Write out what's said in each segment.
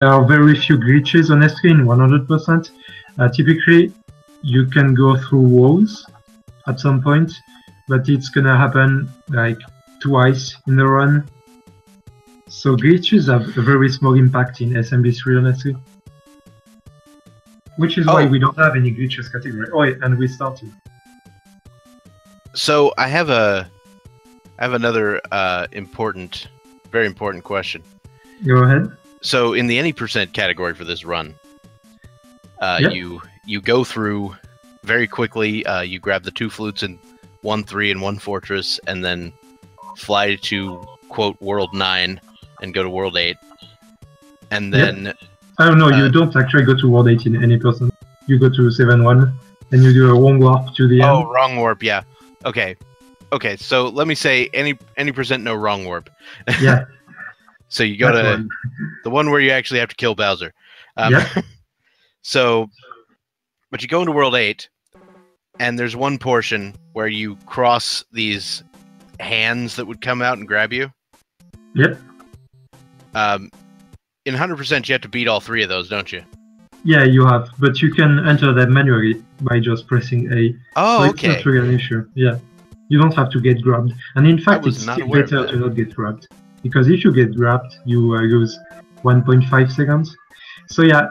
There are very few glitches, honestly, in 100%. Typically, you can go through walls at some point, but it's gonna happen like twice in the run. So glitches have a very small impact in SMB3, honestly. Which is why we don't have any glitches category. Oh, and we started. So I have another very important question. Go ahead. So in the any percent category for this run, Yep. you go through very quickly. You grab the 2 flutes and 1 3 and 1 fortress, and then fly to quote World 9 and go to World 8, and then. Yep. Oh no, you don't actually go to World 8 in any percent. You go to 7-1, and you do a wrong warp to the end. Oh, wrong warp, yeah. Okay. So let me say any percent no wrong warp. Yeah. So you go to the one where you actually have to kill Bowser. Yeah. So, but you go into World 8, and there's one portion where you cross these hands that would come out and grab you. Yep. In 100%, you have to beat all 3 of those, don't you? Yeah, you have, but you can enter them manually by just pressing A. Oh, so okay. It's not really an issue. Yeah, you don't have to get grabbed, and in fact, it's still better to not get grabbed, because if you get grabbed, you lose 1.5 seconds. So yeah,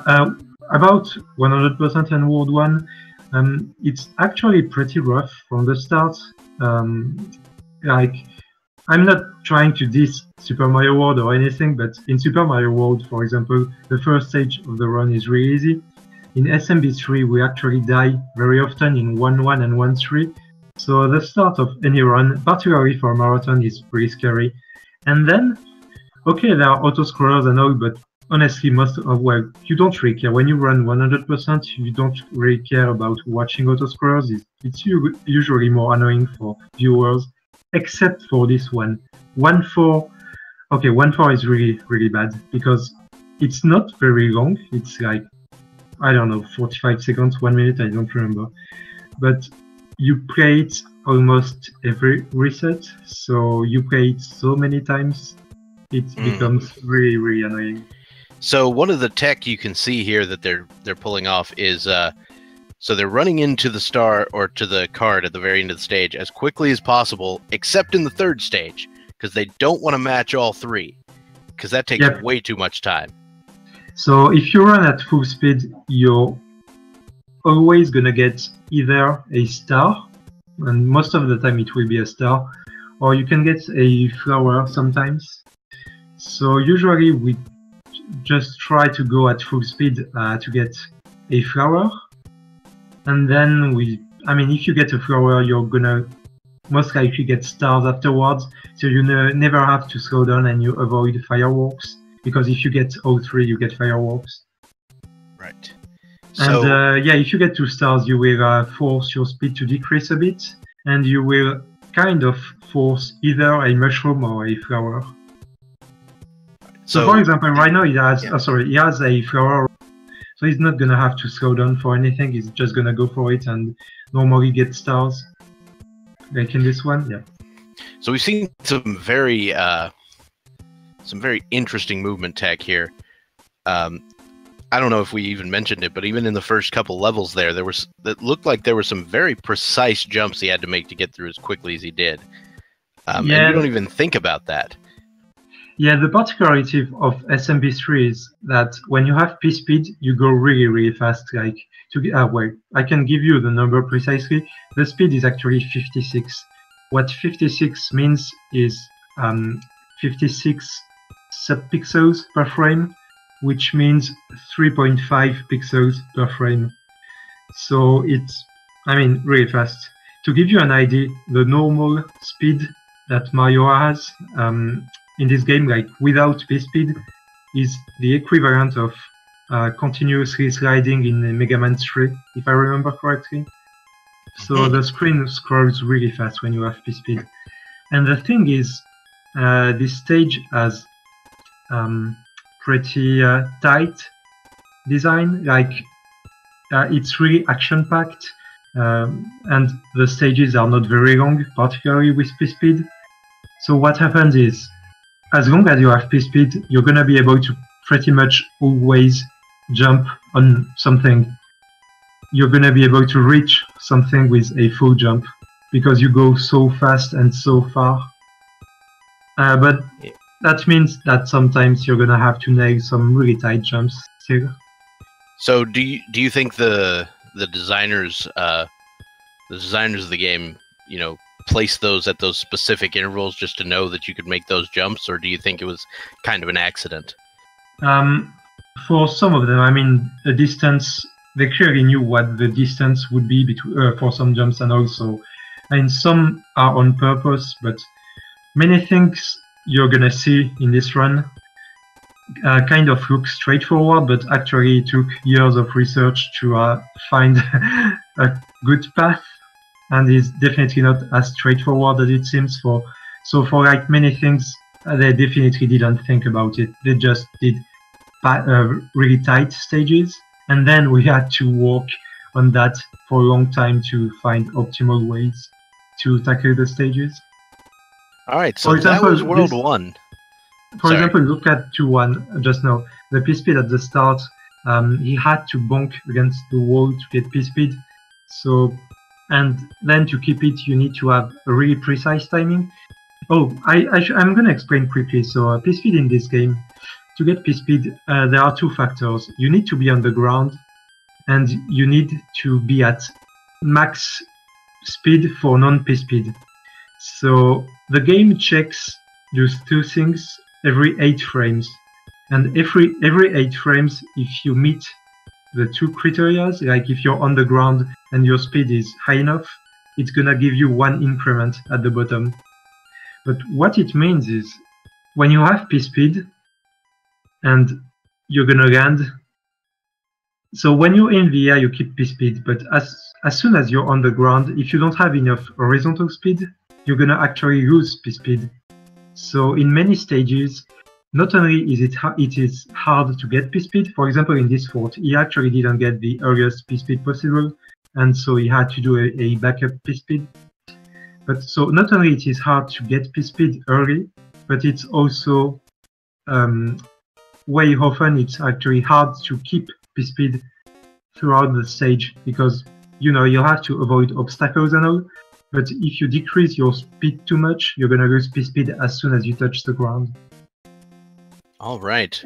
about 100% and World 1, it's actually pretty rough from the start. Like, I'm not trying to diss Super Mario World or anything, but in Super Mario World, for example, the first stage of the run is really easy. In SMB3, we actually die very often in 1-1 and 1-3. So the start of any run, particularly for a marathon, is pretty scary. And then, okay, there are auto-scrollers and all, but honestly, well, you don't really care. When you run 100%, you don't really care about watching auto-scrollers. It's usually more annoying for viewers. Except for this one. 1-4. Okay, 1-4 is really, really bad because it's not very long. It's like, I don't know, 45 seconds, 1 minute, I don't remember. But you play it almost every reset, so you play it so many times, it becomes really, really annoying. So one of the tech you can see here that they're pulling off is so they're running into the star or to the card at the very end of the stage as quickly as possible, except in the 3rd stage, because they don't want to match all 3, because that takes way too much time. So if you run at full speed, you're always gonna get either a star, and most of the time it will be a star, or you can get a flower sometimes. So usually we just try to go at full speed to get a flower. And then if you get a flower, you're gonna most likely get stars afterwards, so you never have to slow down and you avoid fireworks, because if you get all 3, you get fireworks. Right. And yeah, if you get 2 stars, you will force your speed to decrease a bit, and you will kind of force either a mushroom or a flower. So for example, right now he has a flower. So he's not gonna have to slow down for anything, he's just gonna go for it and normally get stars. Like in this one, yeah. So we've seen some very interesting movement tech here. I don't know if we even mentioned it, but even in the first couple levels it looked like there were some very precise jumps he had to make to get through as quickly as he did. And you don't even think about that. Yeah, the particularity of SMB3 is that when you have P-speed, you go really, really fast. Like well, I can give you the number precisely. The speed is actually 56. What 56 means is 56 subpixels per frame, which means 3.5 pixels per frame. So it's, really fast. To give you an idea, the normal speed that Mario has in this game, like without P-speed, is the equivalent of continuously sliding in Mega Man 3, if I remember correctly. So the screen scrolls really fast when you have P-speed. And the thing is, this stage has pretty tight design, like it's really action-packed, and the stages are not very long, particularly with P-speed. So what happens is, as long as you have P-speed, you're gonna be able to pretty much always jump on something, you're gonna be able to reach something with a full jump because you go so fast and so far. But that means that sometimes you're gonna have to nail some really tight jumps still. So do you think the designers of the game, you know, place those at those specific intervals just to know that you could make those jumps, or do you think it was kind of an accident? For some of them, I mean, the distance, they clearly knew what the distance would be between for some jumps, and also, I mean, some are on purpose, but many things you're gonna see in this run kind of look straightforward, but actually it took years of research to find a good path, and is definitely not as straightforward as it seems. For like many things, they definitely didn't think about it. They just did really tight stages, and then we had to work on that for a long time to find optimal ways to tackle the stages. All right, so that was World 1. For example, look at 2-1 just now. The P-speed at the start, he had to bonk against the wall to get P-speed. So, and then to keep it, you need to have a really precise timing. Oh, I'm gonna explain quickly. So, P-speed in this game, to get P-speed, there are two factors. You need to be on the ground, and you need to be at max speed for non-P-speed. So, the game checks those two things every 8 frames, and every 8 frames, if you meet the two criteria, like if you're on the ground and your speed is high enough, it's gonna give you 1 increment at the bottom. But what it means is, when you have P-speed and you're gonna land, so when you're in the air you keep P-speed, but as soon as you're on the ground, if you don't have enough horizontal speed, you're gonna actually lose P-speed. So in many stages, not only is it hard to get P-speed, for example in this fort, he actually didn't get the earliest P-speed possible, and so he had to do a backup P-speed. But so not only it is hard to get P-speed early, but it's also way often it's actually hard to keep P-speed throughout the stage, because you know you have to avoid obstacles and all. But if you decrease your speed too much, you're gonna lose P-speed as soon as you touch the ground. All right.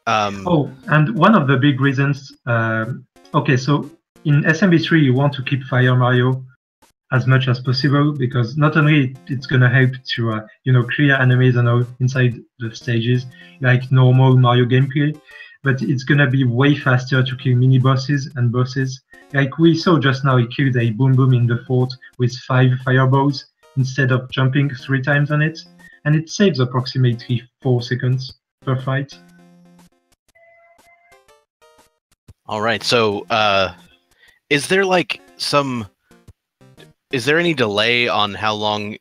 Oh, and one of the big reasons. Okay, so in SMB3 you want to keep Fire Mario as much as possible, because not only it's gonna help to you know, clear enemies and all inside the stages like normal Mario gameplay, but it's gonna be way faster to kill mini bosses and bosses. Like we saw just now, he killed a Boom Boom in the fort with 5 fireballs instead of jumping 3 times on it, and it saves approximately 4 seconds per fight. All right, so is there any delay on how long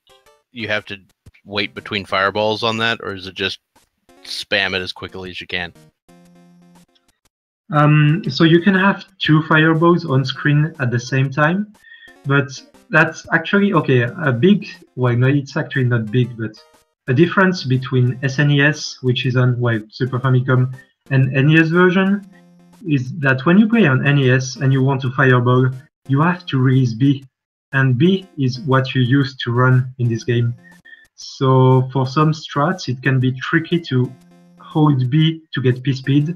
you have to wait between fireballs on that, or is it just spam it as quickly as you can? So you can have 2 fireballs on screen at the same time, but that's actually, okay, a big, well, no, it's actually not big, but a difference between SNES, which is on, well, Super Famicom, and NES version, is that when you play on NES and you want to fireball, you have to release B, and B is what you use to run in this game. So for some strats, it can be tricky to hold B to get P-speed,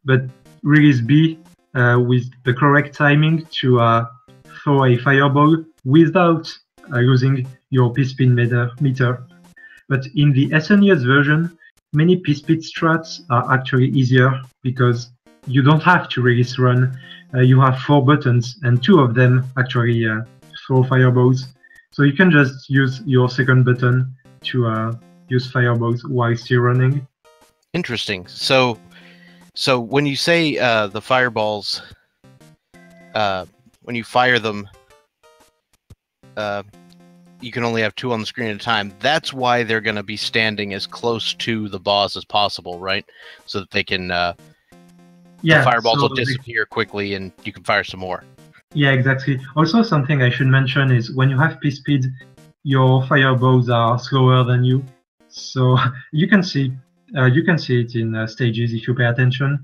but release B with the correct timing to throw a fireball without losing your P-speed meter. But in the SNES version, many P-speed strats are actually easier because you don't have to release run. You have 4 buttons, and 2 of them actually throw fireballs. So you can just use your second button to use fireballs while still running. Interesting. So when you say the fireballs, when you fire them, you can only have 2 on the screen at a time. That's why they're going to be standing as close to the boss as possible, right? So that they can, the fireballs will disappear quickly and you can fire some more. Yeah, exactly. Also, something I should mention is when you have P-speed, your fireballs are slower than you. So you can see You can see it in stages if you pay attention.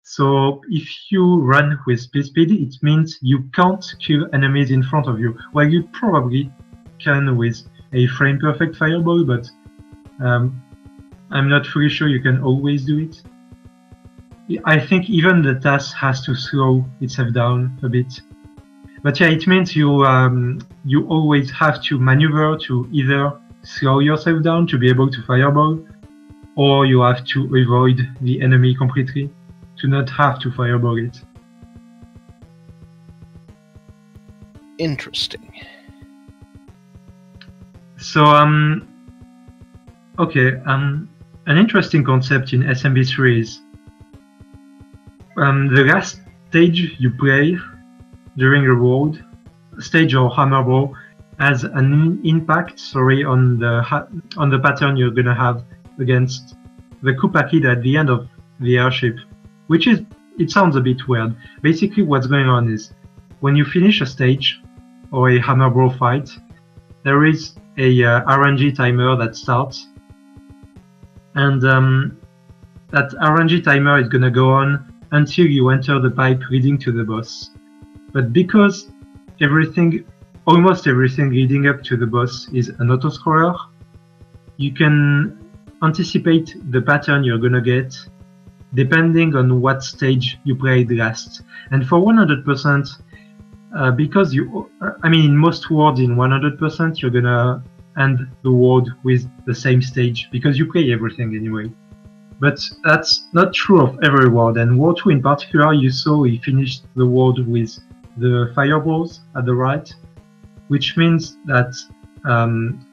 So if you run with speed, it means you can't kill enemies in front of you. Well, you probably can with a frame perfect fireball, but I'm not fully sure you can always do it. I think even the task has to slow itself down a bit. But yeah, it means you always have to maneuver to either slow yourself down to be able to fireball, or you have to avoid the enemy completely to not have to fireball it. Interesting. So okay, an interesting concept in SMB3 is the last stage you play during a world, stage or hammer ball, has an impact, on the pattern you're gonna have against the Koopa Kid at the end of the airship, which is, it sounds a bit weird. Basically, what's going on is when you finish a stage or a hammer ball fight, there is a RNG timer that starts, and that RNG timer is gonna go on until you enter the pipe leading to the boss. But because almost everything leading up to the boss is an auto-scroller, you can anticipate the pattern you're gonna get depending on what stage you played last. And for 100%, because in most worlds in 100%, you're gonna end the world with the same stage because you play everything anyway. But that's not true of every world, and World 2 in particular, you saw we finished the world with the fireballs at the right, which means that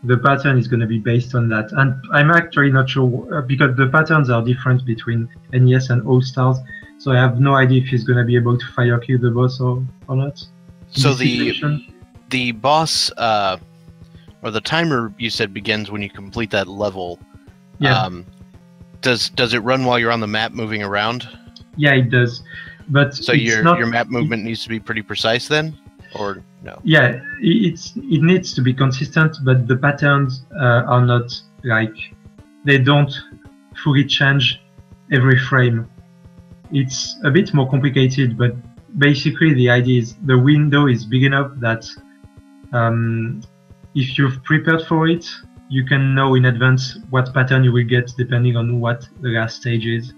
the pattern is going to be based on that. And I'm actually not sure, because the patterns are different between NES and All Stars, so I have no idea if he's going to be able to fire kill the boss or not. So the boss, or the timer you said begins when you complete that level. Yeah. Does it run while you're on the map moving around? Yeah, it does. But so your map movement needs to be pretty precise then, or no? Yeah, it needs to be consistent, but the patterns are not like, they don't fully change every frame. It's a bit more complicated, but basically the idea is the window is big enough that if you've prepared for it, you can know in advance what pattern you will get depending on what the last stage is.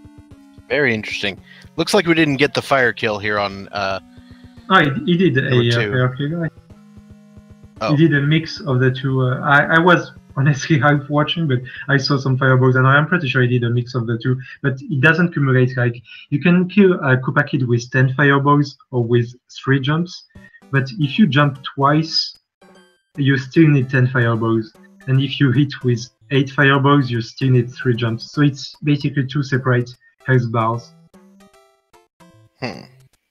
Very interesting. Looks like we didn't get the fire kill here on. He did a fire kill. He did a mix of the two. I was honestly half watching, but I saw some fireballs, and I'm pretty sure he did a mix of the two. But it doesn't accumulate. Like, you can kill a Koopa Kid with 10 fireballs or with 3 jumps, but if you jump twice, you still need 10 fireballs. And if you hit with 8 fireballs, you still need 3 jumps. So it's basically 2 separate health bars.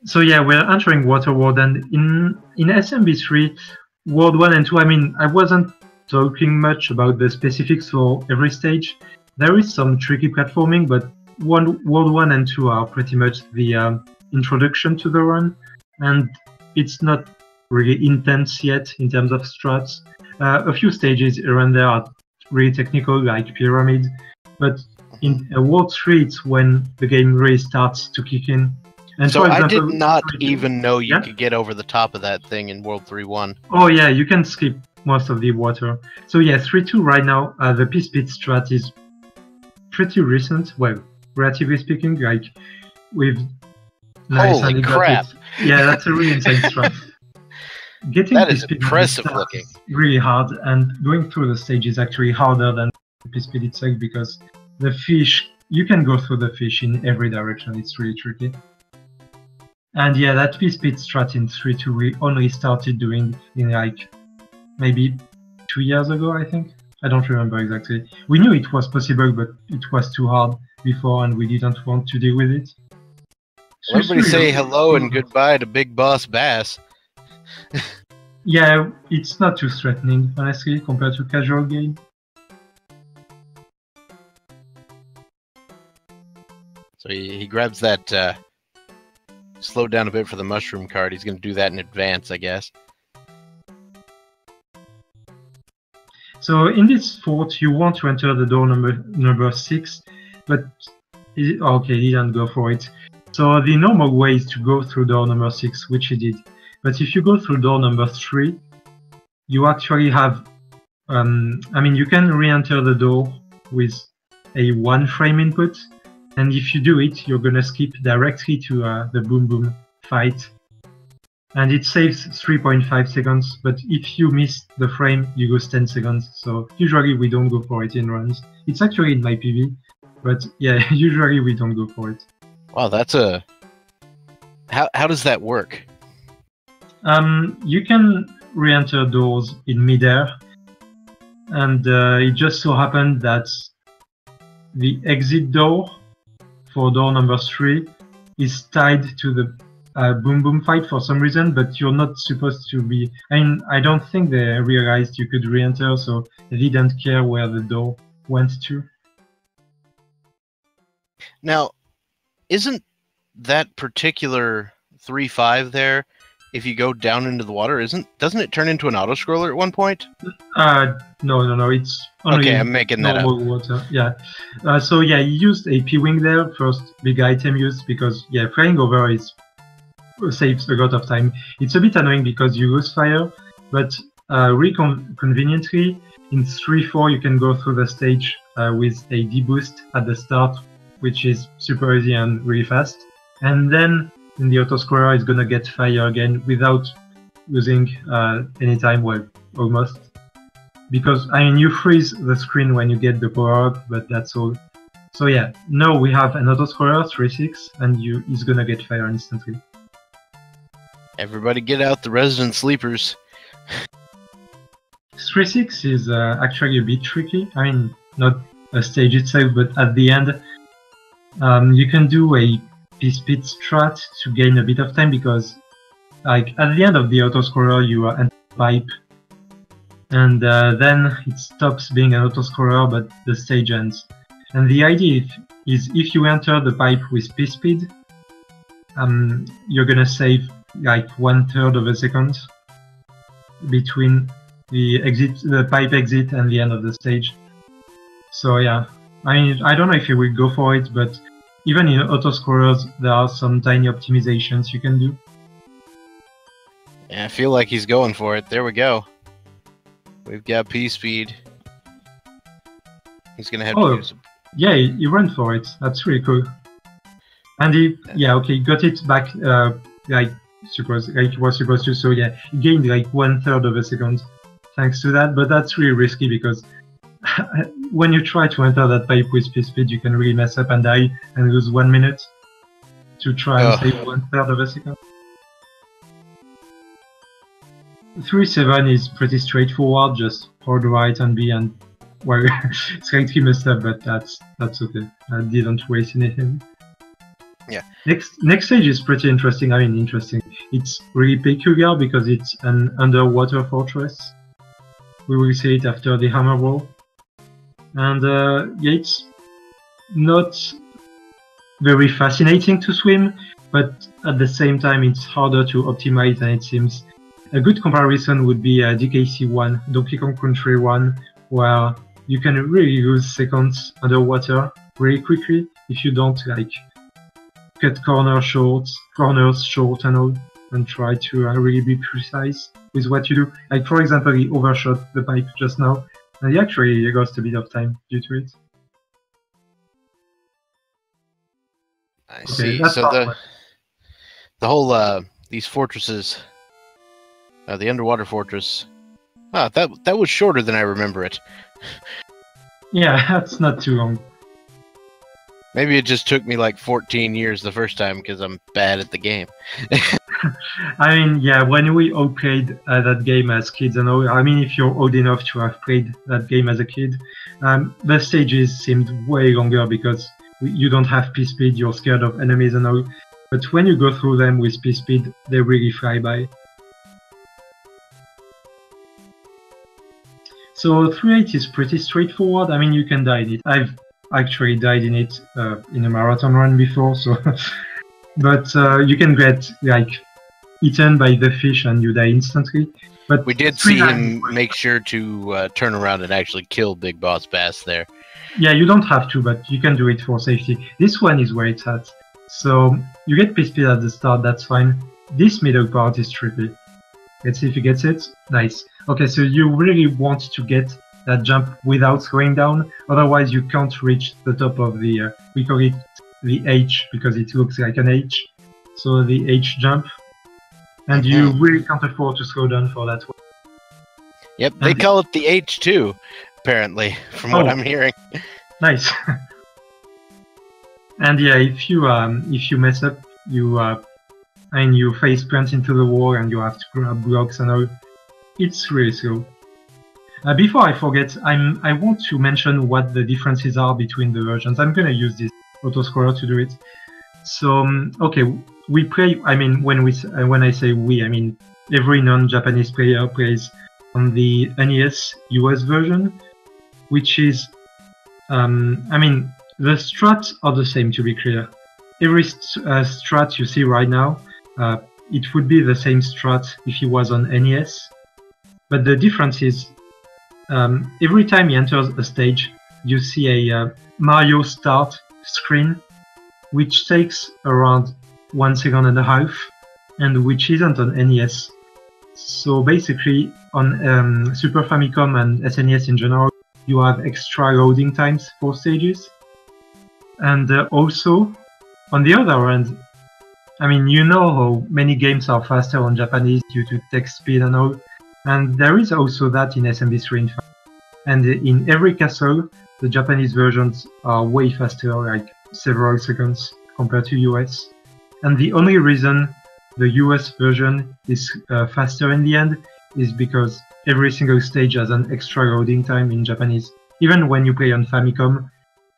So yeah, we're entering Water World, and in SMB3, World 1 and 2, I wasn't talking much about the specifics for every stage. There is some tricky platforming, but World 1 and 2 are pretty much the introduction to the run, and it's not really intense yet in terms of strats. A few stages around there are really technical, like Pyramid, but in World 3, it's when the game really starts to kick in. And so I did not even know you could get over the top of that thing in World 3-1. Oh yeah, you can skip most of the water. So yeah, 3-2 right now, the P-Speed strat is pretty recent. Well, relatively speaking, like with nice. Holy crap! Yeah, that's a really insane strat. Getting that is impressive looking. Really hard, and going through the stage is actually harder than P-Speed itself, because the fish, you can go through the fish in every direction. It's really tricky. And yeah, that P-Speed strat in 3-2 we only started doing in like maybe 2 years ago, I think. I don't remember exactly. We knew it was possible, but it was too hard before, and we didn't want to deal with it. Well, everybody say hello and goodbye to Big Boss Bass. Yeah, it's not too threatening, honestly, compared to casual game. So he grabs that, slow down a bit for the mushroom card. He's going to do that in advance, I guess. So in this fort, you want to enter the door number 6, but okay, he didn't go for it. So the normal way is to go through door number 6, which he did. But if you go through door number 3, you actually have, I mean, you can re-enter the door with a 1 frame input, and if you do it, you're gonna skip directly to the boom boom fight. And it saves 3.5 seconds, but if you miss the frame, you lose 10 seconds. So usually we don't go for it in runs. It's actually in my PV, but yeah, usually we don't go for it. Wow, that's a... How does that work? You can re-enter doors in midair, and it just so happened that the exit door for door number 3 is tied to the boom boom fight for some reason, but you're not supposed to be. I mean, I don't think they realized you could re-enter, so they didn't care where the door went to. Now, isn't that particular 3-5 there, if you go down into the water, doesn't it turn into an auto scroller at one point? No, it's only okay, I'm making that up. Water. Yeah. So yeah, you used a P-wing there, first big item used, because yeah, flying over saves a lot of time. It's a bit annoying because you lose fire, but really conveniently, in 3-4 you can go through the stage with a D-boost at the start, which is super easy and really fast. And then in the autoscroller it's gonna get fire again without losing any time, well, almost. Because, I mean, you freeze the screen when you get the power-up, but that's all. So yeah, now we have an autoscroller, 3-6, and he's gonna get fire instantly. Everybody get out the resident sleepers. 3-6 is actually a bit tricky. I mean, not a stage itself, but at the end, you can do a P-speed strat to gain a bit of time, because like at the end of the autoscroller you enter the pipe, and then it stops being an autoscroller, but the stage ends. And the idea is if you enter the pipe with P-speed, you're gonna save like 1/3 of a second between the pipe exit and the end of the stage. So yeah, I mean, I don't know if you will go for it, but even in autoscrollers there are some tiny optimizations you can do. Yeah, I feel like he's going for it. There we go. We've got P-speed. He's gonna have to use some... Yeah, he ran for it. That's really cool. And he got it back like he was supposed to. So yeah, he gained like 1/3 of a second thanks to that. But that's really risky because when you try to enter that pipe with P-speed, you can really mess up and die and lose 1 minute to try and save 1/3 of a second. 3-7 is pretty straightforward, just hold right and B, and well, slightly messed up, but that's okay. I didn't waste anything. Yeah. Next stage is pretty interesting. I mean, interesting. It's really peculiar because it's an underwater fortress. We will see it after the hammer roll, and yeah, it's not very fascinating to swim, but at the same time, it's harder to optimize than it seems. A good comparison would be DKC 1, Donkey Kong Country 1, where you can really lose seconds underwater really quickly if you don't like cut corners short and all, and try to really be precise with what you do. Like for example, he overshot the pipe just now, and he actually lost a bit of time due to it. I see. So the whole these fortresses. The underwater fortress. Ah, that was shorter than I remember it. Yeah, that's not too long. Maybe it just took me like 14 years the first time because I'm bad at the game. I mean, yeah, when we all played that game as kids and all, I mean, if you're old enough to have played that game as a kid, the stages seemed way longer because you don't have P-speed, you're scared of enemies and all. But when you go through them with P-speed, they really fly by. So 3-8 is pretty straightforward. I mean, you can die in it. I've actually died in it in a marathon run before, so but you can get like eaten by the fish and you die instantly. But we did see him make sure to turn around and actually kill Big Boss Bass there. Yeah, you don't have to, but you can do it for safety. This one is where it's at. So you get P-Speed at the start, that's fine. This middle part is tricky. Let's see if he gets it. Nice. Okay, so you really want to get that jump without going down, otherwise you can't reach the top of the, we call it the H because it looks like an H. So the H jump. And you really can't afford to slow down for that one. Yep, they call it the H2, apparently, from what I'm hearing. Nice. And yeah, if you mess up, and you face plant into the wall and you have to grab blocks and all, it's really slow. Before I forget, I want to mention what the differences are between the versions. I'm gonna use this autoscroller to do it. So okay, we play. I mean, when I say we, I mean every non-Japanese player plays on the NES US version, which is, I mean, the strats are the same, to be clear. Every strat you see right now, it would be the same strat if he was on NES, but the difference is every time he enters a stage, you see a Mario start screen, which takes around 1.5 seconds, and which isn't on NES. So basically, on Super Famicom and SNES in general, you have extra loading times for stages. And also, on the other hand, I mean, you know how many games are faster on Japanese due to text speed and all, and there is also that in SMB3 in fact. And in every castle, the Japanese versions are way faster, like several seconds compared to US. And the only reason the US version is faster in the end is because every single stage has an extra loading time in Japanese. Even when you play on Famicom,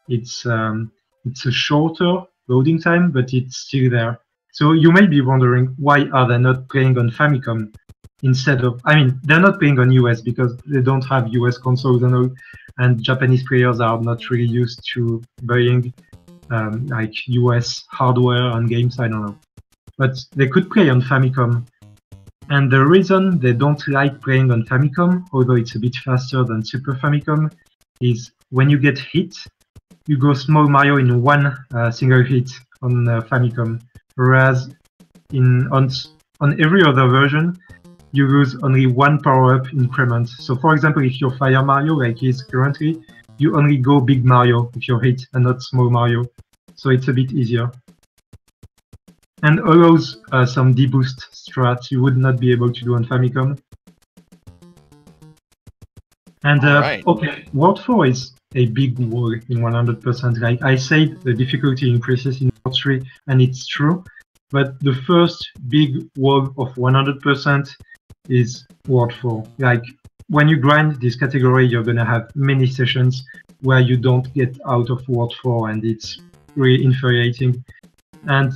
it's a shorter loading time, but it's still there. So you may be wondering, why are they not playing on Famicom instead of, I mean, they're not playing on US because they don't have US consoles and all, and Japanese players are not really used to buying like US hardware and games, I don't know. But they could play on Famicom. And the reason they don't like playing on Famicom, although it's a bit faster than Super Famicom, is when you get hit, you go Small Mario in one single hit on Famicom, whereas on every other version, you lose only one power-up increment. So for example, if you're Fire Mario, like he is currently, you only go Big Mario if you're hit and not Small Mario. So it's a bit easier. And allows some deboost strats you would not be able to do on Famicom. And okay, World 4 is a big wall in 100%. Like I said, the difficulty increases in World 3, and it's true. But the first big wall of 100% is World 4. Like when you grind this category, you're gonna have many sessions where you don't get out of World 4, and it's really infuriating. And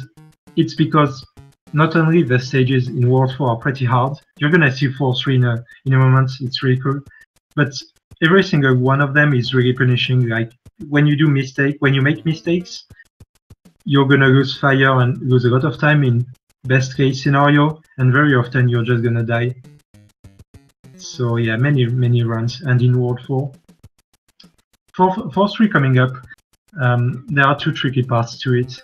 it's because not only the stages in World 4 are pretty hard, you're gonna see 4-3 in a moment, it's really cool, but every single one of them is really punishing. Like when you make mistakes, you're gonna lose fire and lose a lot of time in best case scenario, and very often you're just gonna die. So yeah, many runs. And in World 4, for 3 coming up, there are 2 tricky parts to it.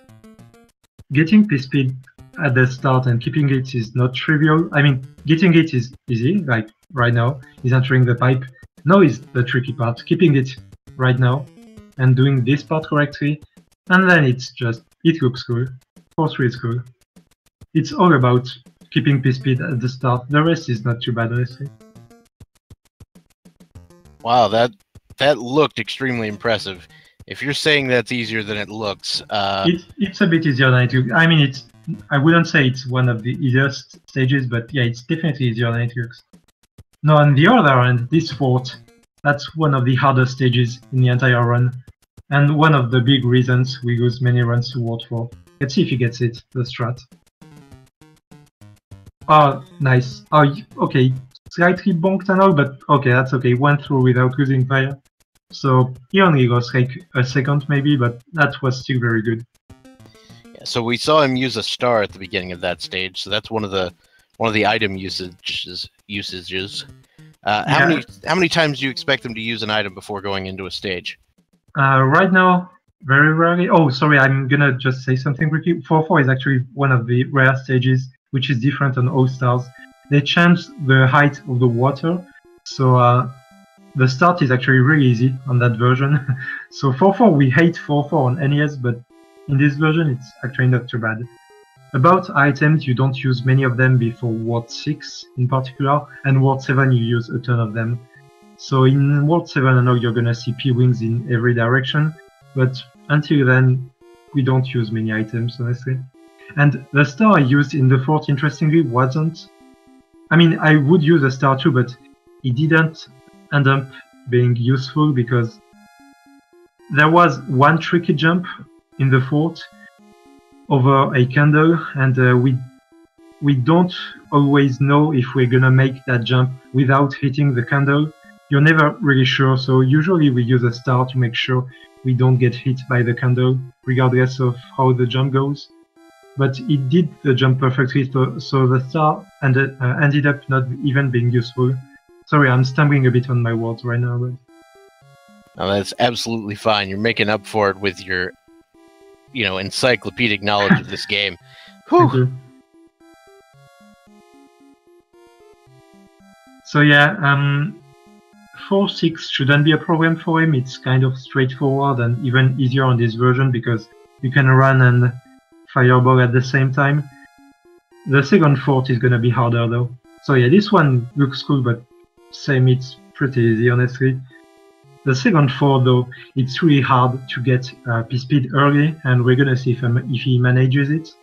Getting P-Speed at the start and keeping it is not trivial. I mean, getting it is easy, like right now, he's entering the pipe. Now is the tricky part, keeping it right now and doing this part correctly, and then it's just, it looks cool. 4-3 is cool. It's all about keeping P-Speed at the start. The rest is not too bad, honestly. Wow, that looked extremely impressive. If you're saying that's easier than it looks, it's a bit easier than it looks. I mean, I wouldn't say it's one of the easiest stages, but yeah, it's definitely easier than it looks. Now, on the other hand, this fort, that's one of the hardest stages in the entire run, and one of the big reasons we lose many runs to World 4. Let's see if he gets it, the strat. Oh, nice. Oh, okay, slightly bonked and all, but okay, that's okay. Went through without losing fire. So he only lost like a second maybe, but that was still very good. Yeah, so we saw him use a star at the beginning of that stage, so that's one of the one of the item usages. How many times do you expect them to use an item before going into a stage? Right now, very rarely. Oh, sorry, I'm gonna just say something quickly. 4-4 is actually one of the rare stages, which is different on All Stars. They changed the height of the water, so the start is actually really easy on that version. So 4-4, we hate 4-4 on NES, but in this version, it's actually not too bad. About items, you don't use many of them before World 6 in particular, and World 7 you use a ton of them. So in World 7 I know you're gonna see P-Wings in every direction, but until then we don't use many items, honestly. And the star I used in the fort, interestingly, wasn't... I mean, I would use a star too, but it didn't end up being useful because there was one tricky jump in the fort over a candle, and we don't always know if we're gonna make that jump without hitting the candle. You're never really sure, so usually we use a star to make sure we don't get hit by the candle, regardless of how the jump goes. But it did the jump perfectly, so the star ended up not even being useful. Sorry, I'm stumbling a bit on my words right now, but... No, that's absolutely fine. You're making up for it with your, encyclopedic knowledge of this game. Whew. Thank you. So yeah, 4-6 shouldn't be a problem for him. It's kind of straightforward and even easier on this version because you can run and fireball at the same time. The second fort is gonna be harder though. So yeah, this one looks cool, but same, it's pretty easy, honestly. The second fort though, it's really hard to get P-Speed early, and we're gonna see if he manages it.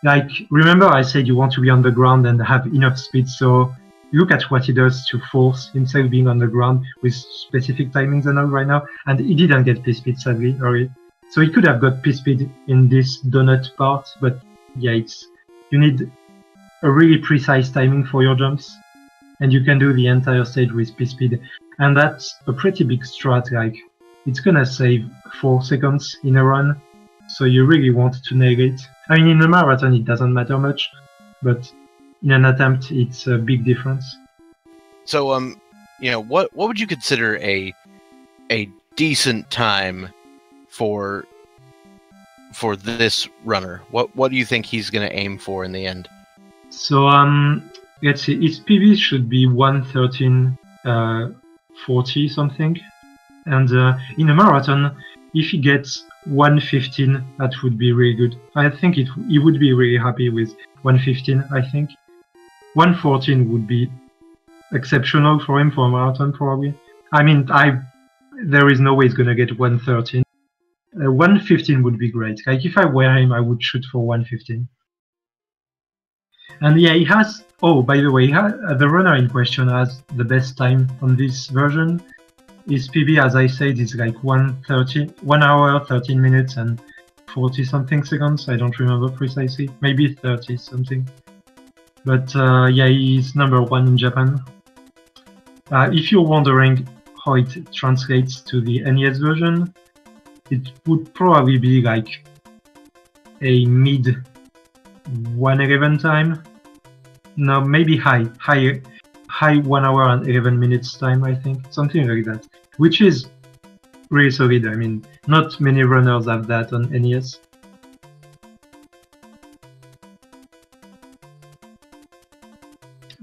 Like, remember I said you want to be on the ground and have enough speed, so look at what he does to force himself being on the ground with specific timings and all right now, and he didn't get P-Speed sadly early. So he could have got P-Speed in this donut part, but yeah, you need a really precise timing for your jumps, and you can do the entire stage with P-Speed. And that's a pretty big strat, like, it's gonna save 4 seconds in a run, so you really want to nail it. I mean, in a marathon it doesn't matter much, but in an attempt it's a big difference. So, what would you consider a decent time for this runner? What do you think he's gonna aim for in the end? So, let's see, his PB should be 1:13:40 something, and in a marathon, if he gets 1:15, that would be really good. I think he would be really happy with 1:15. I think 1:14 would be exceptional for him for a marathon, probably. I mean, there is no way he's gonna get 1:13. 1:15 would be great. Like, if I were him, I would shoot for 1:15. And yeah, he has... Oh, by the way, the runner in question has the best time on this version. His PB, as I said, is like 1 hour, 13 minutes and 40 something seconds. I don't remember precisely. Maybe 30 something. But yeah, he's #1 in Japan. If you're wondering how it translates to the NES version, it would probably be like a mid 1:11 time. No, maybe high 1 hour and 11 minutes time, I think, something like that, which is really solid. I mean, not many runners have that on NES.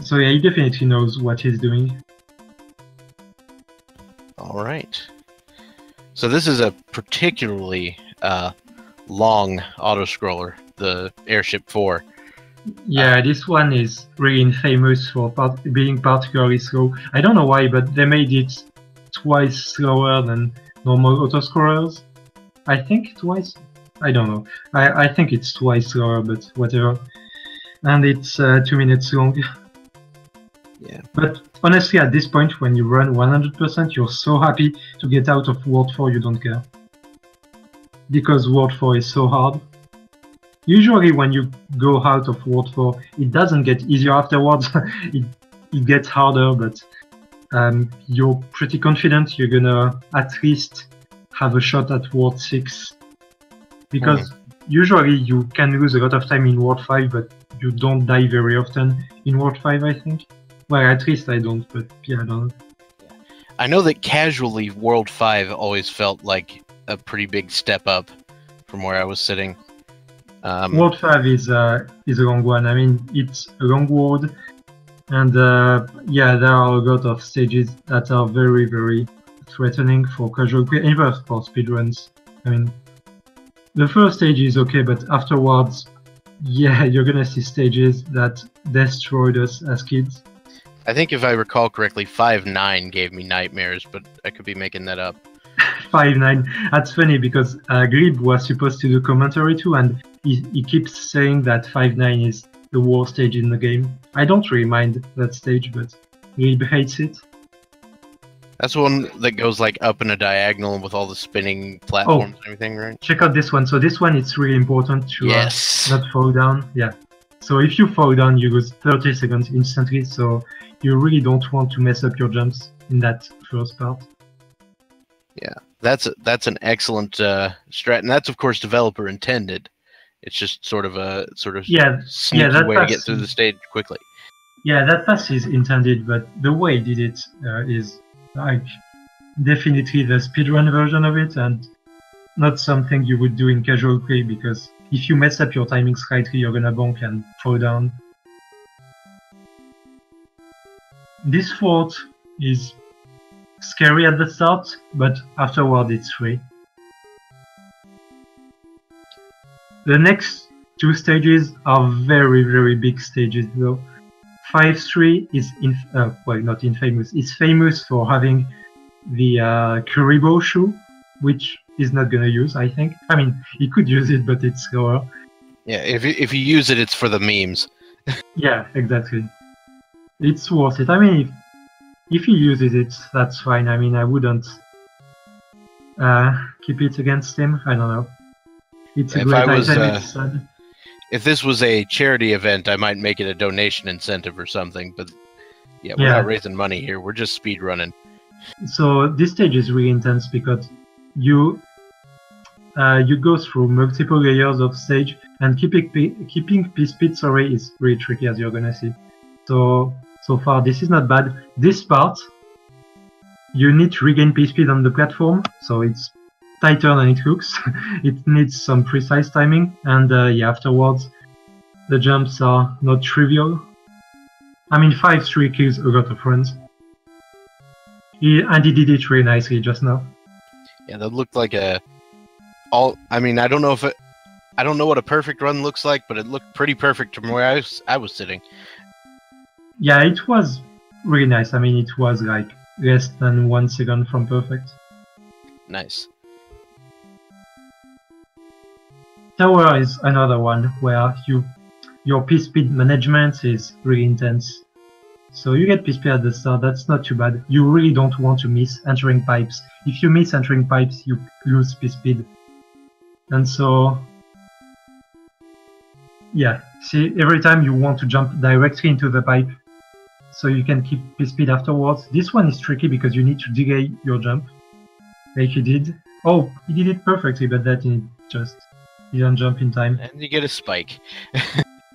So yeah, he definitely knows what he's doing. All right. So this is a particularly long auto-scroller, the Airship 4. Yeah, this one is really famous for being particularly slow. I don't know why, but they made it twice slower than normal auto-scrollers. I think twice? I don't know. I think it's twice slower, but whatever. And it's 2 minutes long. Yeah. But honestly, at this point, when you run 100%, you're so happy to get out of World 4, you don't care. Because World 4 is so hard. Usually when you go out of World 4, it doesn't get easier afterwards. it gets harder, but you're pretty confident you're gonna at least have a shot at World 6. Because usually you can lose a lot of time in World 5, but you don't die very often in World 5, I think. Well, at least I don't, but yeah, I don't know. I know that casually World 5 always felt like a pretty big step up from where I was sitting. World 5 is a long one. I mean, it's a long world, and yeah, there are a lot of stages that are very, very threatening for casual play, even for speedruns. I mean, the first stage is okay, but afterwards, yeah, you're gonna see stages that destroyed us as kids. I think if I recall correctly, 5-9 gave me nightmares, but I could be making that up. 5-9. That's funny because Glib was supposed to do commentary too, and he keeps saying that 5-9 is the worst stage in the game. I don't really mind that stage, but Glib hates it. That's the one that goes like up in a diagonal with all the spinning platforms and everything, right? Check out this one. So this one, it's really important to not fall down. Yeah. So if you fall down, you lose 30 seconds instantly. So you really don't want to mess up your jumps in that first part. Yeah, that's an excellent strat, and that's of course developer intended. It's just sort of a sneaky way to get through the stage quickly. Yeah, that pass is intended, but the way he did it is like definitely the speedrun version of it, and not something you would do in casual play, because if you mess up your timing slightly, you're gonna bonk and fall down. This fort is scary at the start, but afterward it's free. The next two stages are very, very big stages though. 5-3 is well, not infamous. It's famous for having the Kuribo shoe, which he's not gonna use, I think. I mean, he could use it, but it's slower. Yeah, if you use it, it's for the memes. Yeah, exactly. It's worth it. I mean, if he uses it, that's fine. I mean, I wouldn't keep it against him. I don't know. It's a great item. It's sad. If this was a charity event, I might make it a donation incentive or something, but yeah, we're not raising money here. We're just speed running. So this stage is really intense because you go through multiple layers of stage, and keeping P-speed is really tricky, as you're gonna see. So far this is not bad. This part, you need to regain P-speed on the platform, so it's tighter than it looks. It needs some precise timing, and yeah, afterwards the jumps are not trivial. I mean, 5-3 kills a lot of runs. And he did it really nicely just now. Yeah, that looked like I mean, I don't know what a perfect run looks like, but it looked pretty perfect from where I was sitting. Yeah, it was really nice. I mean, it was like less than 1 second from perfect. Nice. Tower is another one where your P-speed management is really intense. So you get P-speed at the start, that's not too bad. You really don't want to miss entering pipes. If you miss entering pipes, you lose P-speed. And so, yeah, see, every time you want to jump directly into the pipe, so you can keep P-speed afterwards. This one is tricky because you need to delay your jump, like he did. Oh, he did it perfectly, but that he didn't jump in time. And you get a spike.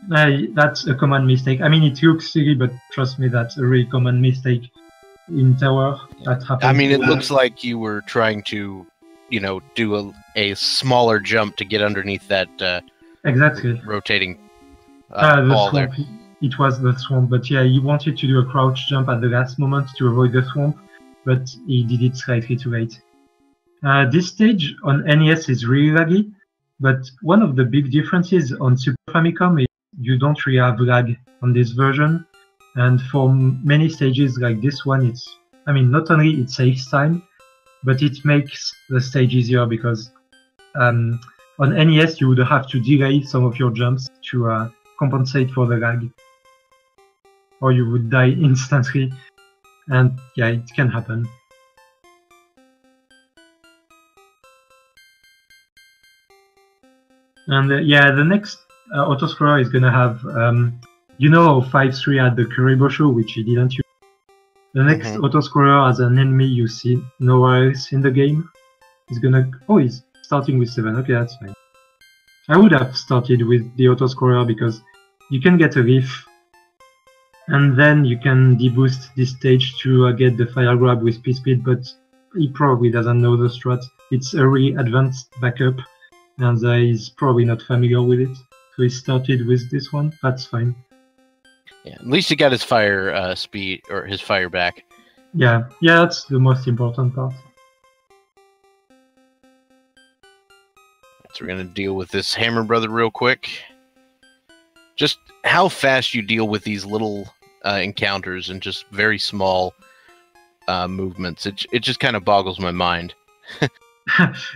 That's a common mistake. I mean, it looks silly, but trust me, that's a really common mistake in Tower. That happens. I mean, it looks like you were trying to, do a smaller jump to get underneath that exactly rotating the ball swamp. there. It was the swamp, but yeah, he wanted to do a crouch jump at the last moment to avoid the swamp, but he did it slightly too late. This stage on NES is really laggy, but one of the big differences on Super Famicom is you don't really have lag on this version, and for many stages like this one, not only it saves time, but it makes the stage easier because on NES you would have to delay some of your jumps to compensate for the lag, or you would die instantly, and yeah, it can happen. And yeah, the next autoscroller is gonna have, 5-3 had the Kuribo shoe, which he didn't use. The next autoscroller as an enemy you see nowhere else in the game. He's starting with 7, okay, that's fine. I would have started with the auto-scroller because you can get a leaf, and then you can deboost this stage to get the fire grab with P-Speed, but he probably doesn't know the strat. It's a really advanced backup, and he's probably not familiar with it. So he started with this one. That's fine. Yeah, at least he got his fire speed or his fire back. Yeah, that's the most important part. So we're gonna deal with this Hammer Brother real quick. Just how fast you deal with these little encounters and just very small movements. It just kind of boggles my mind.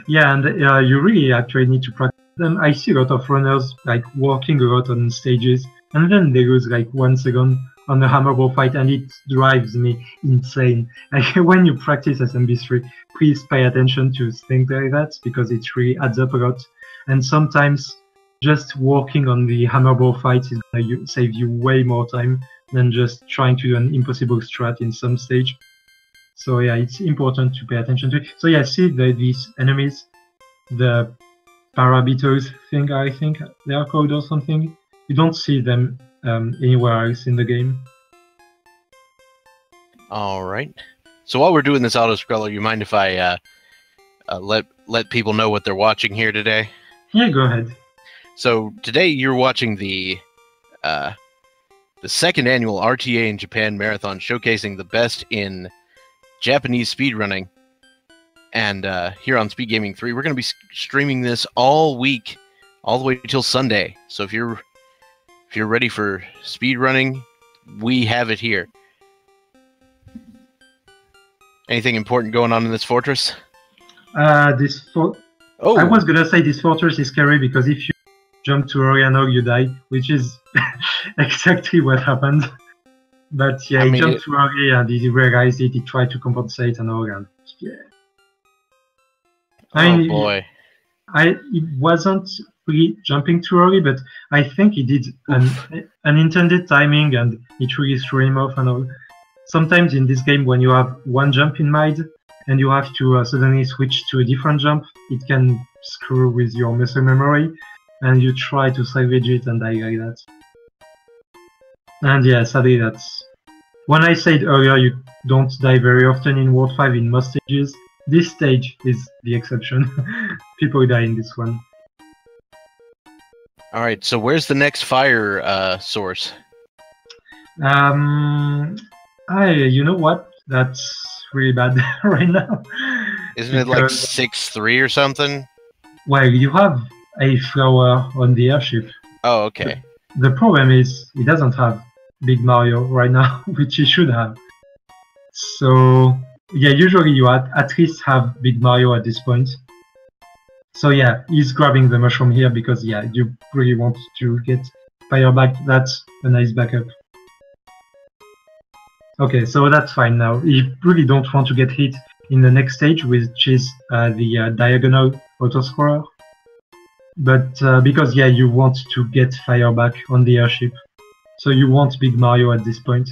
Yeah, and you really actually need to practice them. I see a lot of runners like working a lot on stages, and then they lose like 1 second on the hammer ball fight, and it drives me insane. Like when you practice SMB3, please pay attention to things like that because it really adds up a lot. And sometimes just working on the hammer ball fight is gonna save you way more time than just trying to do an impossible strat in some stage. So yeah, it's important to pay attention to it. So yeah, see these enemies, the Parabitos thing, I think they are called or something. You don't see them anywhere else in the game. All right. So while we're doing this auto scroller, you mind if I let people know what they're watching here today? Yeah, go ahead. So today you're watching the second annual RTA in Japan Marathon, showcasing the best in Japanese speedrunning. And here on Speed Gaming 3, we're going to be streaming this all week, all the way till Sunday. So if you're ready for speedrunning, we have it here. Anything important going on in this fortress? I was gonna say this fortress is scary because if you jump too early and you die, which is exactly what happened. But yeah, he jumped too early and he realized it. He tried to compensate and all, and yeah. Boy. It wasn't really jumping too early, but I think he did an unintended timing and it really threw him off and all. Sometimes in this game, when you have one jump in mind and you have to suddenly switch to a different jump, it can screw with your muscle memory, and you try to salvage it and die like that. And yeah, sadly that's... When I said earlier you don't die very often in World 5 in most stages, this stage is the exception. People die in this one. Alright, so where's the next fire source? You know what? That's really bad right now. Isn't it like 6-3 or something? Well, you have a flower on the airship. Oh, okay. The problem is he doesn't have Big Mario right now, which he should have. So yeah, usually you at least have Big Mario at this point. So yeah, he's grabbing the mushroom here because yeah, you really want to get fire back. That's a nice backup. Okay, so that's fine now. You really don't want to get hit in the next stage, which is the diagonal auto-scroller. But because yeah, you want to get fire back on the airship. So you want Big Mario at this point.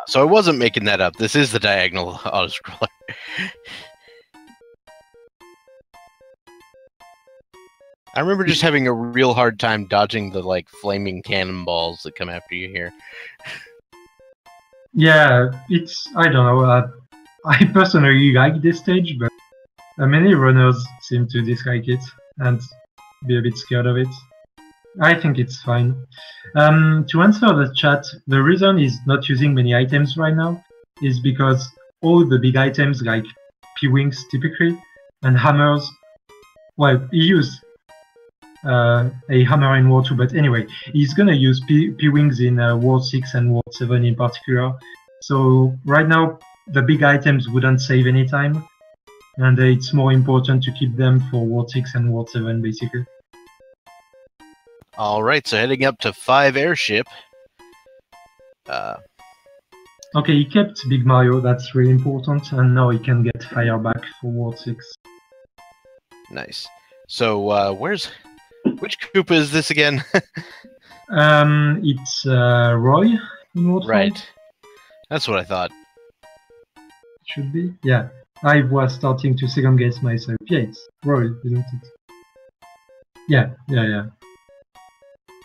So I wasn't making that up. This is the diagonal auto-scroller. I remember just having a real hard time dodging the like flaming cannonballs that come after you here. Yeah, it's... I don't know. I personally like this stage, but many runners seem to dislike it and be a bit scared of it. I think it's fine. To answer the chat, the reason he's not using many items right now is because all the big items like P-Wings typically and hammers, well, he used a hammer in War 2, but anyway, he's gonna use P-Wings in War 6 and War 7 in particular. So right now, the big items wouldn't save any time, and it's more important to keep them for War 6 and War 7, basically. Alright, so heading up to 5 airship. Okay, he kept Big Mario, that's really important, and now he can get fire back for War 6. Nice. So, which Koopa is this again? It's Roy in War 5. Right. That's what I thought. Should be? Yeah. I was starting to second guess myself. Yeah, it's Roy, isn't it? Yeah.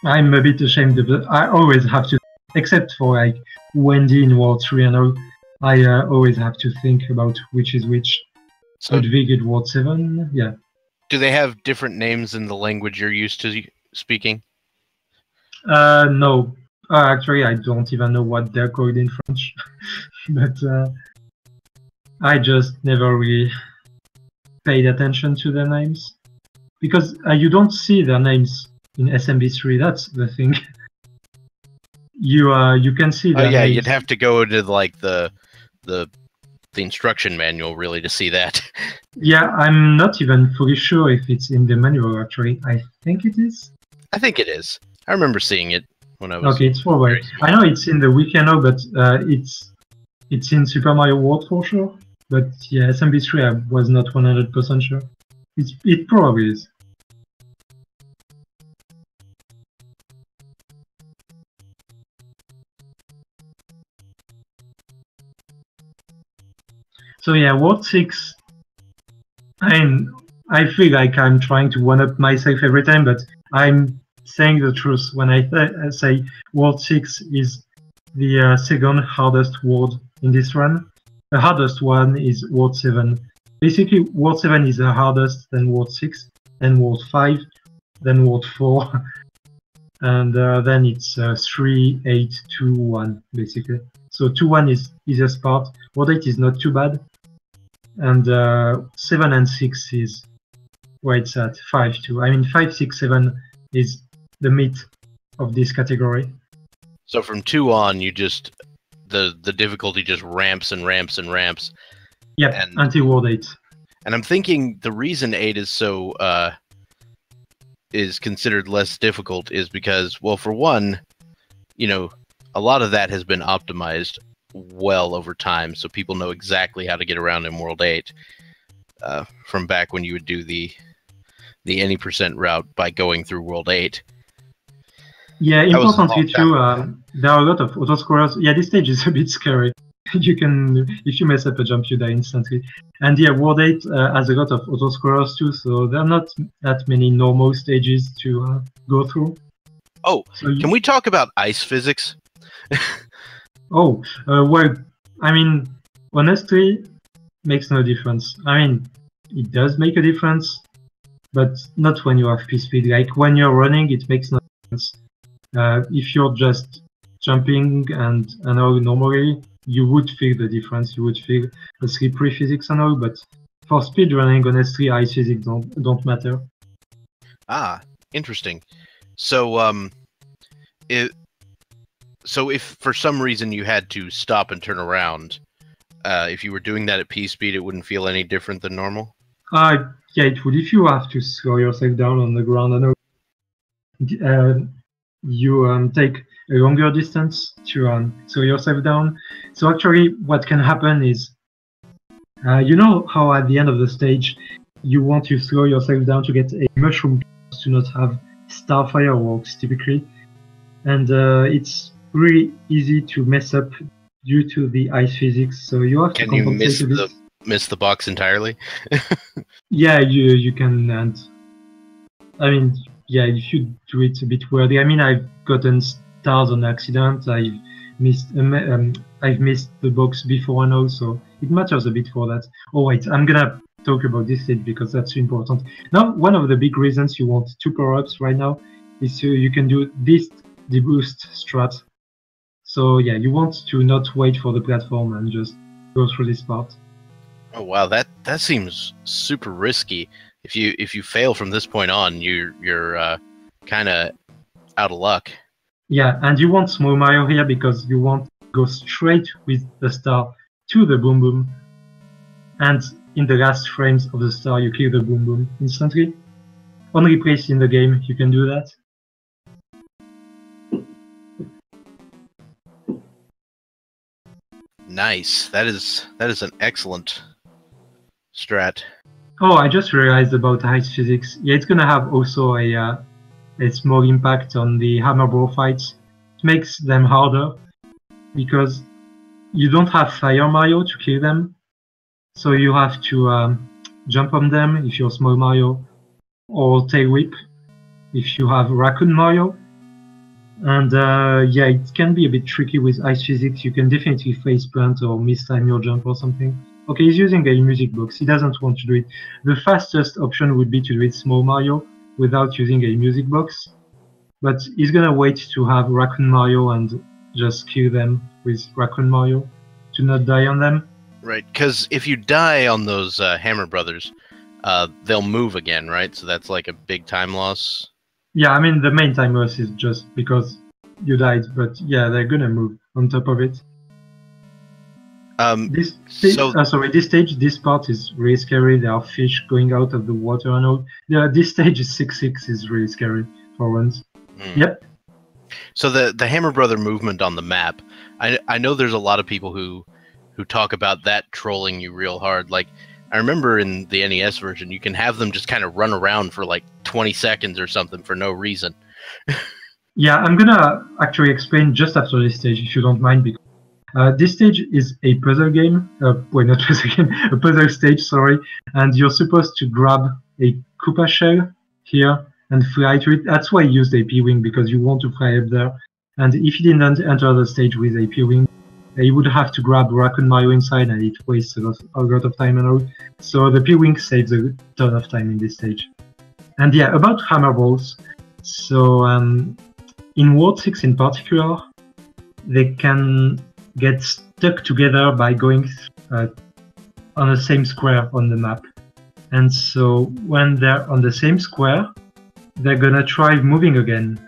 I'm a bit ashamed of it. I always have to, except for like Wendy in World 3 and all, I always have to think about which is which. So Ludwig at World 7, yeah. do they have different names in the language you're used to speaking? No. Actually, I don't even know what they're called in French. But I just never really paid attention to their names. Because you don't see their names in SMB3, that's the thing. You can see their names. You'd have to go to like the instruction manual really to see that. Yeah, I'm not even fully sure if it's in the manual actually. I think it is. I think it is. I remember seeing it when I was. Okay, it's forward. I know it's in the Wikino, but it's in Super Mario World for sure. But yeah, SMB3 I was not 100% sure. It probably is. So yeah, World 6, I feel like I'm trying to one-up myself every time, but I'm saying the truth when I say World 6 is the second hardest world in this run. The hardest one is World 7. Basically, World 7 is the hardest, then World 6, then World 5, then World 4, and then it's 3, 8, 2, 1, basically. So 2, 1 is easiest part. World 8 is not too bad. And 7 and 6 is where it's at. 5 too. I mean 5, 6, 7 is the meat of this category. So from 2 on, you just the difficulty just ramps and ramps and ramps. Yep, until World 8. And I'm thinking the reason 8 is so is considered less difficult is because, well, for one, you know, a lot of that has been optimized well over time, so people know exactly how to get around in World 8 from back when you would do the any % route by going through World 8. Yeah, importantly too, there are a lot of autoscrollers. Yeah, this stage is a bit scary. You can, if you mess up a jump, you die instantly. And yeah, World 8 has a lot of autoscrollers too, so there are not that many normal stages to go through. Oh, so can we talk about ice physics? Oh, well, I mean, honestly, makes no difference. I mean, it does make a difference, but not when you have P-speed. Like, when you're running, it makes no difference. If you're just jumping and all normally, you would feel the difference. You would feel the slippery physics and all, but for speedrunning, honestly, ice physics don't matter. Ah, interesting. So, So if for some reason you had to stop and turn around, if you were doing that at P-speed, it wouldn't feel any different than normal? Yeah, it would. If you have to slow yourself down on the ground, I know you take a longer distance to slow yourself down. So actually, what can happen is, you know how at the end of the stage, you want to slow yourself down to get a mushroom to not have star fireworks typically, and it's really easy to mess up due to the ice physics. So you have to compensate a bit. Can you miss the box entirely? Yeah, you can, and I mean, yeah, if you do it a bit weirdly. I mean, I've gotten stars on accident. I've missed the box before and all, so it matters a bit for that. Oh wait, I'm gonna talk about this stage because that's important. Now, one of the big reasons you want 2 power-ups right now is so you can do this deboost strat. So yeah, you want to not wait for the platform and just go through this part. Oh wow, that seems super risky. If you fail from this point on, you're kind of out of luck. Yeah, and you want Small Mario here because you want to go straight with the star to the boom boom, and in the last frames of the star you kill the boom boom instantly. Only place in the game you can do that. Nice. That is an excellent strat. Oh, I just realized about ice physics. Yeah, it's gonna have also a small impact on the hammer ball fights. It makes them harder because you don't have Fire Mario to kill them, so you have to jump on them if you're Small Mario, or Tail Whip. if you have Raccoon Mario. And yeah, it can be a bit tricky with ice physics. You can definitely face plant or mistime your jump or something. Okay, he's using a music box. He doesn't want to do it. The fastest option would be to do it small Mario without using a music box. But he's gonna wait to have Raccoon Mario and just kill them with Raccoon Mario to not die on them. Right, because if you die on those Hammer Brothers, they'll move again, right? So that's like a big time loss. Yeah, I mean, the main time loss is just because you died, but yeah, they're gonna move on top of it. This stage, this part is really scary. There are fish going out of the water and all. Yeah, this stage is 6-6 is really scary for once. Yep. So the Hammer Brother movement on the map, I know there's a lot of people who talk about that trolling you real hard. Like, I remember in the NES version, you can have them just kind of run around for like 20 seconds or something for no reason. Yeah, I'm gonna actually explain just after this stage, if you don't mind, because this stage is a puzzle game. Well, not puzzle game, a puzzle stage, sorry. And you're supposed to grab a Koopa shell here and fly to it. That's why I used a P-Wing, because you want to fly up there. And if you didn't enter the stage with a P-Wing, you would have to grab Raccoon Mario inside, and it wastes a lot of time and all. So the P-Wing saves a ton of time in this stage. And yeah, about Hammer Balls. So in World 6 in particular, they can get stuck together by going on the same square on the map. And so when they're on the same square, they're gonna try moving again.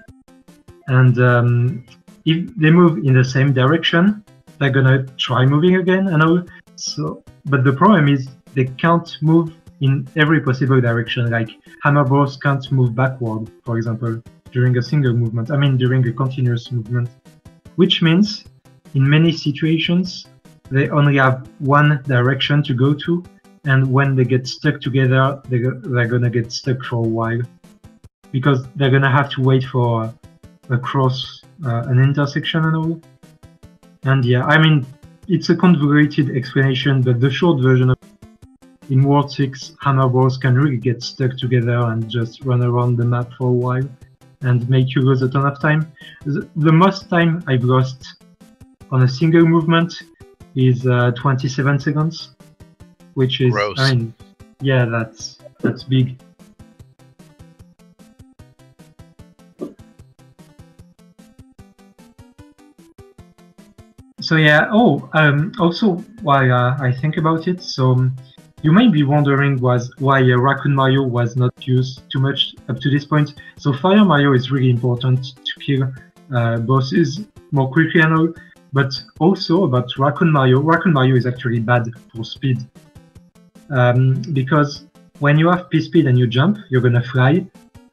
And if they move in the same direction, they're gonna try moving again and all. So, but the problem is they can't move in every possible direction. Like Hammer Bros can't move backward, for example, during a single movement. I mean, during a continuous movement, which means in many situations they only have one direction to go to, and when they get stuck together, they're gonna get stuck for a while because they're gonna have to wait for across an intersection and all. And yeah, I mean, it's a convoluted explanation, but the short version of in World 6, Hammer Bros can really get stuck together and just run around the map for a while and make you lose a ton of time. The most time I've lost on a single movement is 27 seconds, which is, gross. I mean, yeah, that's big. So yeah, also while I think about it, so you may be wondering why Raccoon Mario was not used too much up to this point. So Fire Mario is really important to kill bosses more quickly and all, but also about Raccoon Mario is actually bad for speed. Because when you have P-speed and you jump, you're gonna fly,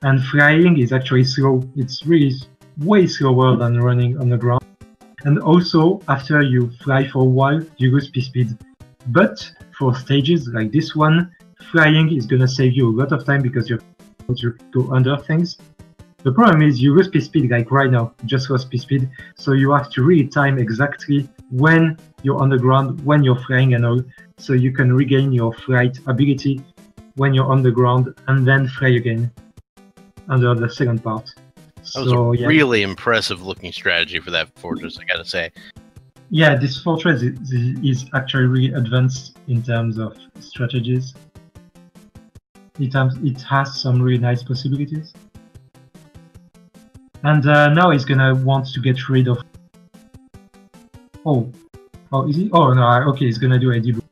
and flying is actually slow. It's really way slower than running on the ground. And also, after you fly for a while, you lose P-speed. But for stages like this one, flying is gonna save you a lot of time because you're able to go under things. The problem is you lose P-speed like right now, you just lost P-speed, so you have to really time exactly when you're on the ground, when you're flying and all, so you can regain your flight ability when you're on the ground and then fly again under the second part. That was a really impressive looking strategy for that fortress, I gotta say. Yeah, this fortress is actually really advanced in terms of strategies. It has some really nice possibilities. And now he's gonna want to get rid of... Oh, is he? Oh no, okay, he's gonna do a debuff.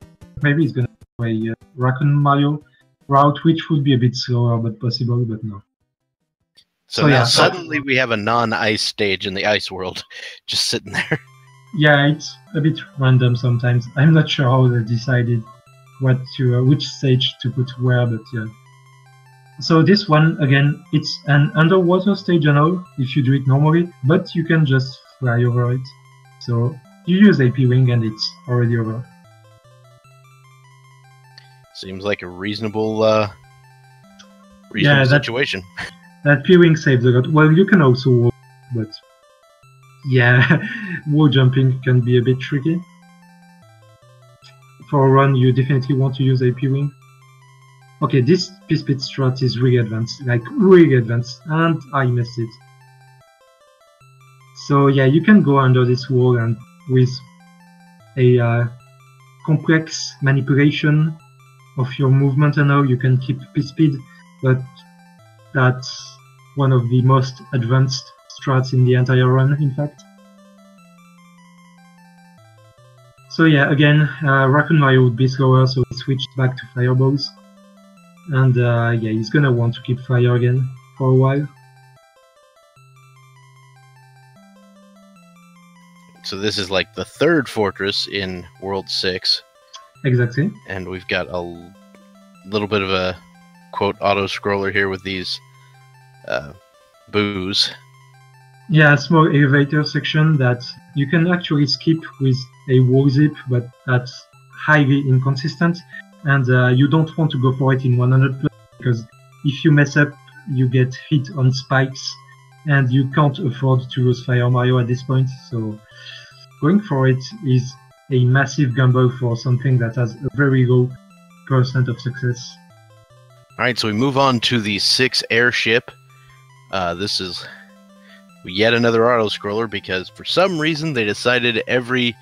Maybe he's gonna do a Raccoon Mario route, which would be a bit slower, but possible, but no. So now suddenly we have a non-ice stage in the ice world, just sitting there. Yeah, it's a bit random sometimes. I'm not sure how they decided which stage to put where, but yeah. So this one, again, it's an underwater stage and all, if you do it normally, but you can just fly over it. So you use a P-Wing and it's already over. Seems like a reasonable situation. That P-Wing saves a lot. Well, you can also walk, but yeah, wall jumping can be a bit tricky. For a run, you definitely want to use a P-Wing. Okay, this P-Speed strat is really advanced, like really advanced, and I missed it. So yeah, you can go under this wall and with a complex manipulation of your movement and all, you can keep P-Speed, but that's one of the most advanced strats in the entire run, in fact. So yeah, again, Raccoon Mario would be slower, so he switched back to fireballs. And yeah, he's gonna want to keep fire again for a while. So this is like the third fortress in World 6. Exactly. And we've got a little bit of a, quote, auto-scroller here with these boos. Yeah, a small elevator section that you can actually skip with a wall zip, but that's highly inconsistent. And you don't want to go for it in 100%, because if you mess up, you get hit on spikes, and you can't afford to lose Fire Mario at this point. So going for it is a massive gamble for something that has a very low % of success. Alright, so we move on to the 6 airship. This is yet another auto-scroller because for some reason they decided every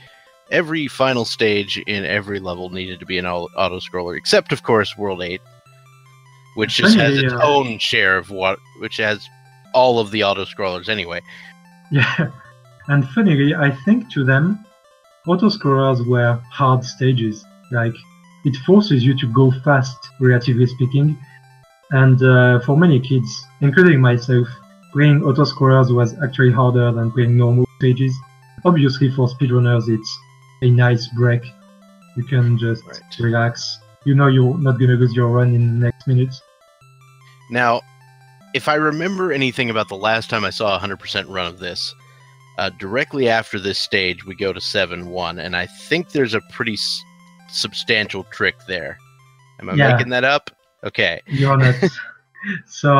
final stage in every level needed to be an auto-scroller, except of course World 8, which just has its own share of which has all of the auto-scrollers anyway. Yeah, and funnily, I think to them, auto-scrollers were hard stages. Like, it forces you to go fast, relatively speaking, and for many kids, including myself, playing auto-scrollers was actually harder than playing normal stages. Obviously, for speedrunners, it's a nice break. You can just relax. You know you're not going to lose your run in the next minute. Now, if I remember anything about the last time I saw a 100% run of this, directly after this stage, we go to 7-1, and I think there's a pretty substantial trick there. Am I making that up? Okay. You're not. So,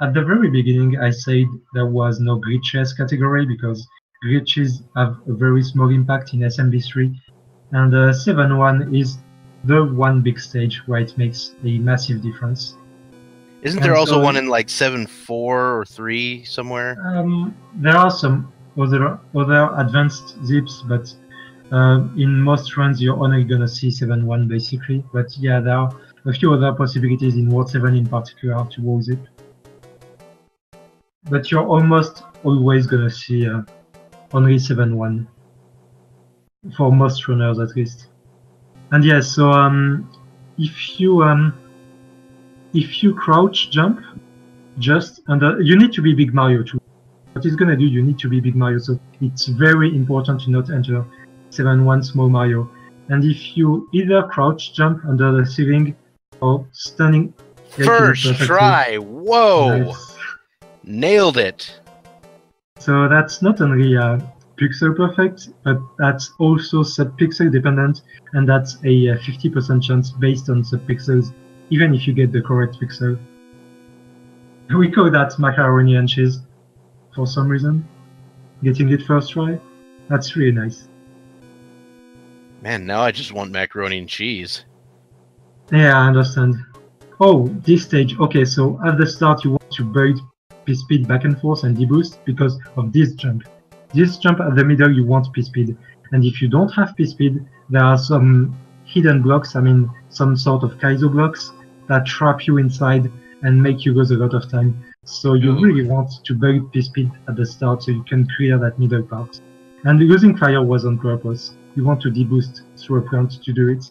at the very beginning, I said there was no glitches category because glitches have a very small impact in SMB3, and 7-1 is the one big stage where it makes a massive difference. Isn't there also one in like 7-4 or 3 somewhere? There are some other advanced zips, but in most runs you're only gonna see 7-1 basically. But yeah, there are a few other possibilities in World 7 in particular to wall zip. But you're almost always gonna see only 7-1 for most runners at least. And yeah, so if you crouch jump just under, you need to be Big Mario too. What it's gonna do, you need to be Big Mario, so it's very important to not enter 7-1 Small Mario. And if you either crouch jump under the ceiling or standing first try, whoa, nice. Nailed it. So that's not only pixel perfect, but that's also sub-pixel dependent, and that's a 50% chance based on sub-pixels, even if you get the correct pixel. We call that macaroni and cheese for some reason. Getting it first try, that's really nice. Man, now I just want macaroni and cheese. Yeah, I understand. Oh, this stage. Okay, so at the start you want to build P-Speed back and forth and deboost because of this jump. This jump at the middle you want P-Speed, and if you don't have P-Speed, there are some hidden blocks, I mean some sort of Kaizo blocks that trap you inside and make you lose a lot of time. So you really want to build P-Speed at the start so you can clear that middle part. And losing fire was on purpose. You want to deboost through a plant to do it.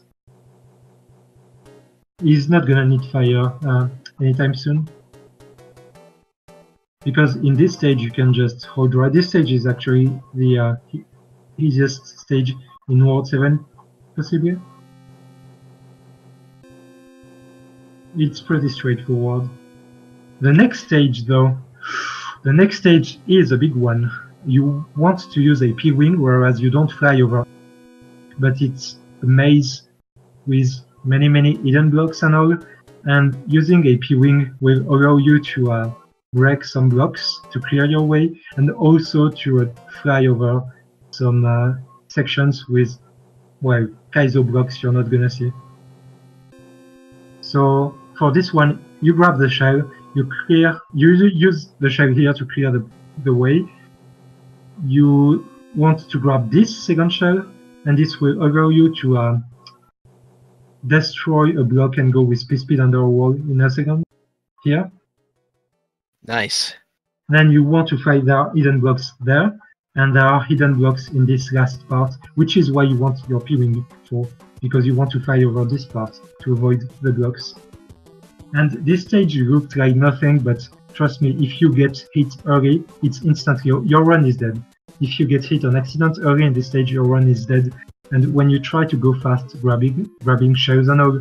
He's not gonna need fire anytime soon. Because in this stage you can just hold right. This stage is actually the easiest stage in World 7, possibly. It's pretty straightforward. The next stage though, the next stage is a big one. You want to use a P-wing, whereas you don't fly over. But it's a maze with many hidden blocks and all, and using a P-wing will allow you to break some blocks to clear your way, and also to fly over some sections with, well, Kaizo blocks you're not gonna see. So for this one, you grab the shell, you use the shell here to clear the way. You want to grab this second shell, and this will allow you to destroy a block and go with speed under a wall in a second. Here. Nice. Then you want to find there are hidden blocks there, and there are hidden blocks in this last part, which is why you want your P-wing for, because you want to fly over this part to avoid the blocks. And this stage looked like nothing, but trust me, if you get hit early, it's instantly, your run is dead. If you get hit on accident early in this stage, your run is dead. And when you try to go fast, grabbing shells and all,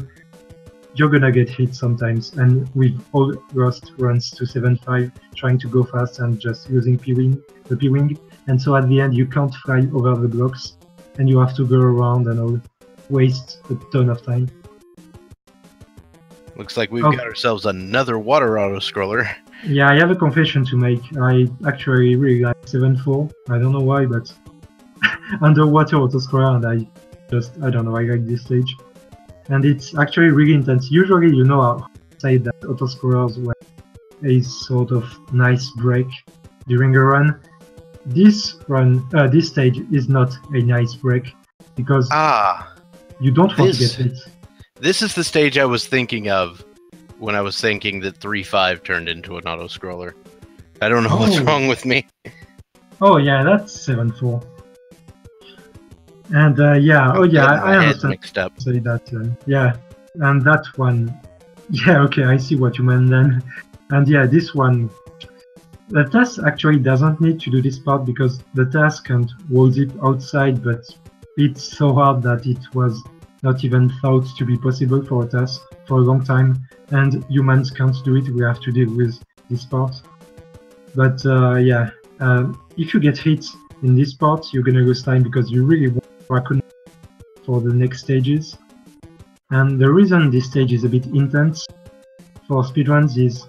you're gonna get hit sometimes. And we've all lost runs to 7.5 trying to go fast and just using the P-wing. And so at the end, you can't fly over the blocks, and you have to go around and all, waste a ton of time. Looks like we've got ourselves another water auto-scroller. Yeah, I have a confession to make. I actually really like 7.4. I don't know why, but underwater auto-scroller, and I don't know, I like this stage. And it's actually really intense. Usually, you know, I say that auto-scrollers were a sort of nice break during a run. This stage is not a nice break, because you don't want to get hit. This is the stage I was thinking of when I was thinking that 3.5 turned into an auto-scroller. I don't know what's wrong with me. Oh yeah, that's 7.4. And I understand. Mixed up. Say that, yeah, and that one, yeah, okay, I see what you meant then. And yeah, this one, the task actually doesn't need to do this part because the task can't wall zip outside, but it's so hard that it was not even thought to be possible for a task for a long time, and humans can't do it. We have to deal with this part. But if you get hit in this part, you're gonna lose time because you really want Raccoon for the next stages. And the reason this stage is a bit intense for speedruns is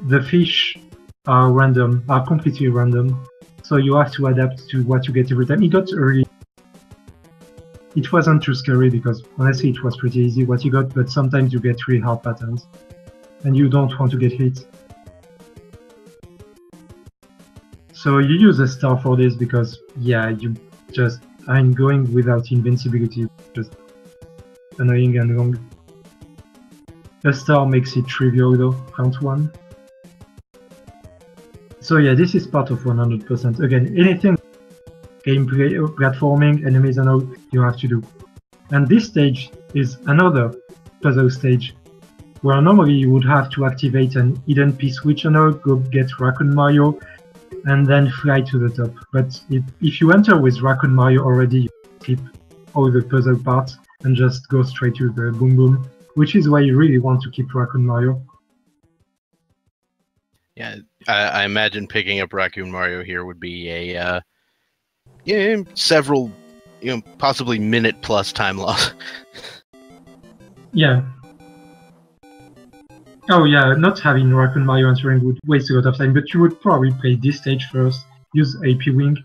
the fish are completely random, so you have to adapt to what you get every time. It wasn't too scary because honestly it was pretty easy what you got, but sometimes you get really hard patterns and you don't want to get hit. So you use a star for this because, yeah, I'm going without invincibility, just annoying and long. A star makes it trivial though, count 1. So yeah, this is part of 100%. Again, anything gameplay, platforming, enemies and all, you have to do. And this stage is another puzzle stage, where normally you would have to activate an hidden P-switch and all, go get Raccoon Mario, and then fly to the top. But if you enter with Raccoon Mario already, you skip all the puzzle parts and just go straight to the Boom Boom, which is why you really want to keep Raccoon Mario. Yeah, I imagine picking up Raccoon Mario here would be a several, possibly minute plus time loss. Yeah. Oh yeah, not having Raccoon Mario entering would waste a lot of time, but you would probably play this stage first, use a P-wing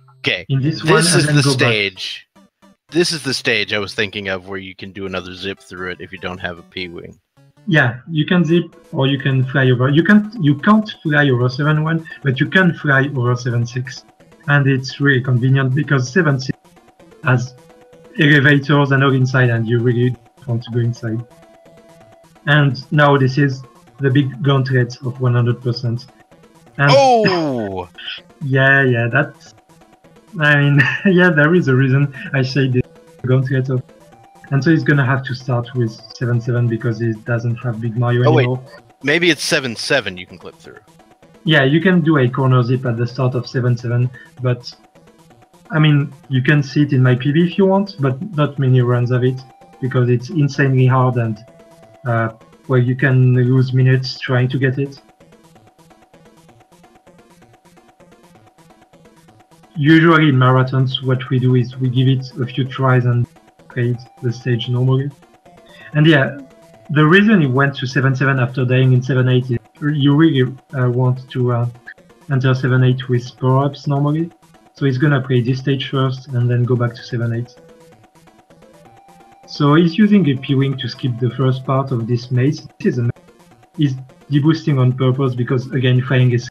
in this one, is and then the go stage. Back. This is the stage I was thinking of where you can do another zip through it if you don't have a P-wing. Yeah, you can zip or you can fly over. You can't fly over 7.1, but you can fly over 7.6. And it's really convenient because 7.6 has elevators and all inside, and you really want to go inside. And now this is the big gauntlet of 100%. And yeah, that's... I mean, yeah, there is a reason I say the gauntlet of... And so he's gonna have to start with 7.7 because he doesn't have Big Mario anymore. Wait, maybe it's 7.7 you can clip through. Yeah, you can do a corner zip at the start of 7.7, but I mean, you can see it in my PB if you want, but not many runs of it because it's insanely hard and well, you can lose minutes trying to get it. Usually in marathons, what we do is we give it a few tries and play the stage normally. And yeah, the reason he went to 7.7 after dying in 7.8 is you really want to enter 7.8 with power-ups normally. So he's gonna play this stage first and then go back to 7.8. So he's using a P-Wing to skip the first part of this maze. This is a maze. He's deboosting on purpose because, again, firing is...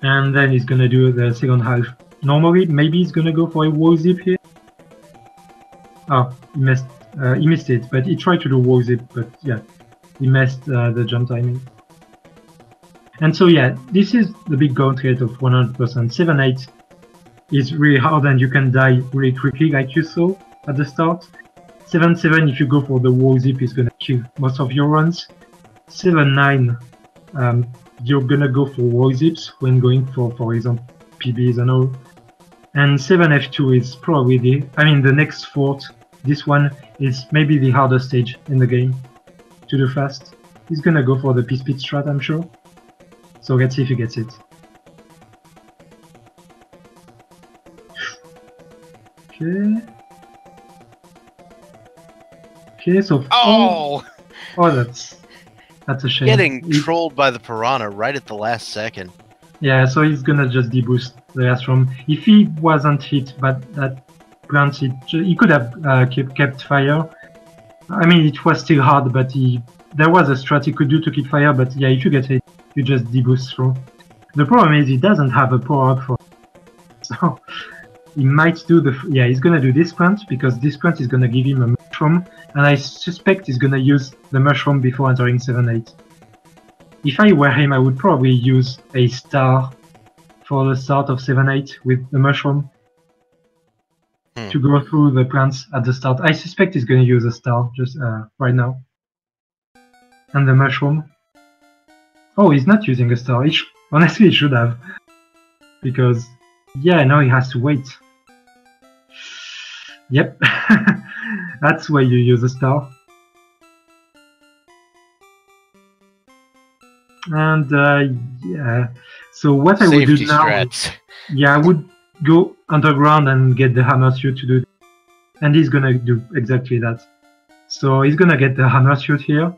And then he's gonna do the second half. Normally, maybe he's gonna go for a wall zip here. Oh, he missed it, but he tried to do wall zip, but yeah, he missed the jump timing. And so yeah, this is the big gauntlet of 100%. 7-8 is really hard and you can die really quickly like you saw at the start. 7-7, if you go for the wall zip, is gonna kill most of your runs. 7-9, you're gonna go for wall zips when going for example, PBs and all. And 7F2 is probably the next fort. This one is maybe the hardest stage in the game to do fast. He's gonna go for the P-Speed strat, I'm sure. So let's see if he gets it. Okay. Okay, so... Oh! Oh, that's a shame. Getting trolled by the Piranha right at the last second. Yeah, so he's gonna just deboost the last room. If he wasn't hit by that plant, he could have kept fire. I mean, it was still hard, but there was a strat he could do to keep fire, but yeah, if you get hit, you just deboost through. The problem is he doesn't have a power-up for so he might do he's gonna do this plant, because this plant is gonna give him a mushroom, and I suspect he's gonna use the mushroom before entering 7-8. If I were him, I would probably use a star for the start of 7-8 with the mushroom to go through the plants at the start. I suspect he's gonna use a star just right now. And the mushroom. Oh, he's not using a star. Honestly, he should have. Because, yeah, now he has to wait. Yep. That's why you use a star. And, yeah. So what I would do now... Strats. Yeah, I would go underground and get the hammer suit to do that. And he's gonna do exactly that. So he's gonna get the hammer suit here.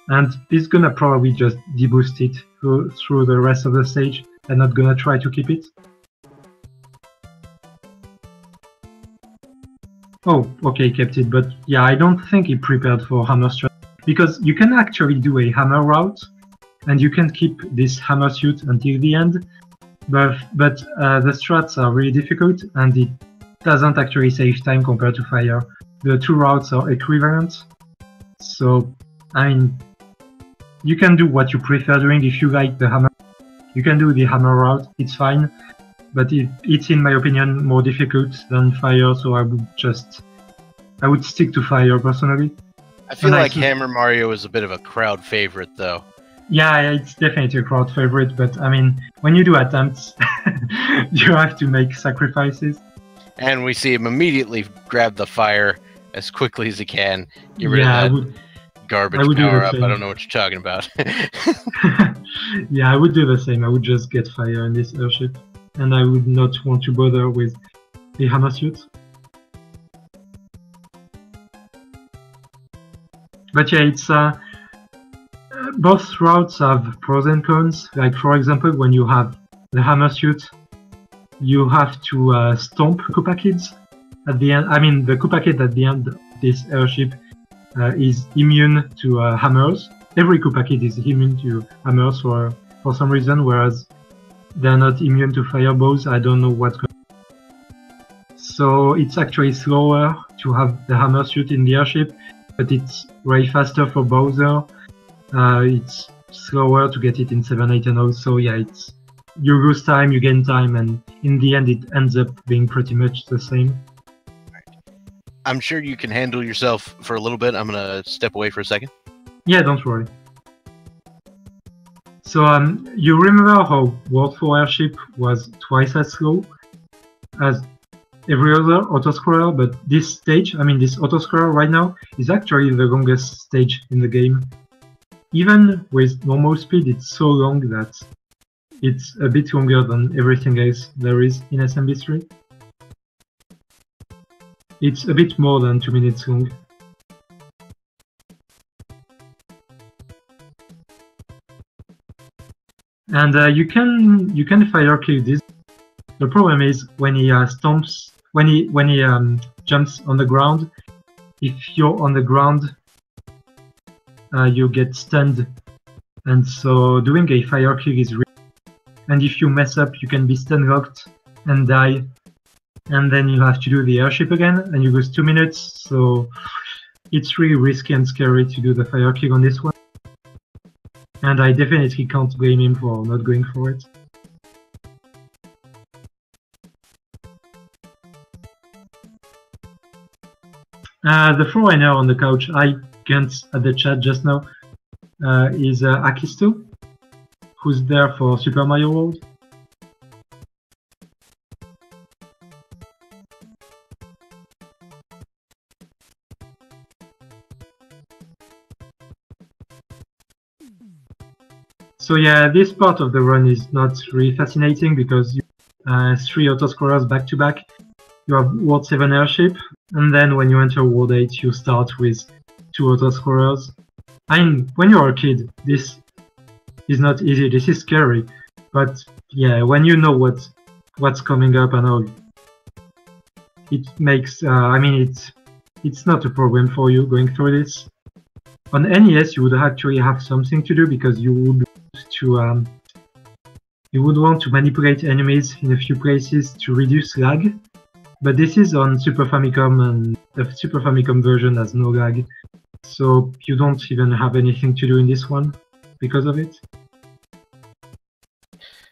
And he's gonna probably just deboost it through the rest of the stage and not gonna try to keep it. Oh, okay, he kept it, but yeah, I don't think he prepared for hammer strat. Because you can actually do a hammer route, and you can keep this hammer suit until the end, but the strats are really difficult, and it doesn't actually save time compared to fire. The two routes are equivalent, so, I mean, you can do what you prefer doing. If you like the hammer, you can do the hammer route, it's fine. But it's, in my opinion, more difficult than fire, so I would stick to fire personally. I feel like Hammer Mario is a bit of a crowd favorite, though. Yeah, it's definitely a crowd favorite, but I mean, when you do attempts, you have to make sacrifices. And we see him immediately grab the fire as quickly as he can. Get rid of that garbage power-up. I don't know what you're talking about. Yeah, I would do the same. I would just get fire in this airship. And I would not want to bother with the hammer suit. But yeah, it's both routes have pros and cons. Like, for example, when you have the hammer suit, you have to stomp Koopa Kids at the end. I mean, the Koopa Kid at the end of this airship is immune to hammers. Every Koopa Kid is immune to hammers for some reason, whereas they're not immune to fireballs. I don't know what's going on. So it's actually slower to have the hammer suit in the airship, but it's way faster for Bowser. It's slower to get it in 7-8 and also, yeah, you lose time, you gain time, and in the end it ends up being pretty much the same. I'm sure you can handle yourself for a little bit. I'm gonna step away for a second. Yeah, don't worry. So you remember how World 4 Airship was twice as slow as every other autoscroller, but this stage, I mean this autoscroller right now, is actually the longest stage in the game. Even with normal speed, it's so long that it's a bit longer than everything else there is in SMB3. It's a bit more than 2 minutes long. And you can fire kill this. The problem is when he stomps when he jumps on the ground, if you're on the ground, you get stunned, and so doing a fire kick is really. And if you mess up, you can be stun locked and die, and then you have to do the airship again, and you lose 2 minutes. So it's really risky and scary to do the fire kick on this one. And I definitely can't blame him for not going for it. The foreigner on the couch, I glanced at the chat just now, is Akisto, who's there for Super Mario World. So yeah, this part of the run is not really fascinating because you 3 auto-scrollers back to back. You have World 7 airship, and then when you enter World 8, you start with 2 auto-scrollers. I mean, when you're a kid, this is not easy, this is scary. But yeah, when you know what's coming up and all, it makes, I mean, it's not a problem for you going through this. On NES, you would actually have something to do because you would want to manipulate enemies in a few places to reduce lag. But this is on Super Famicom, and the Super Famicom version has no lag, so you don't even have anything to do in this one because of it.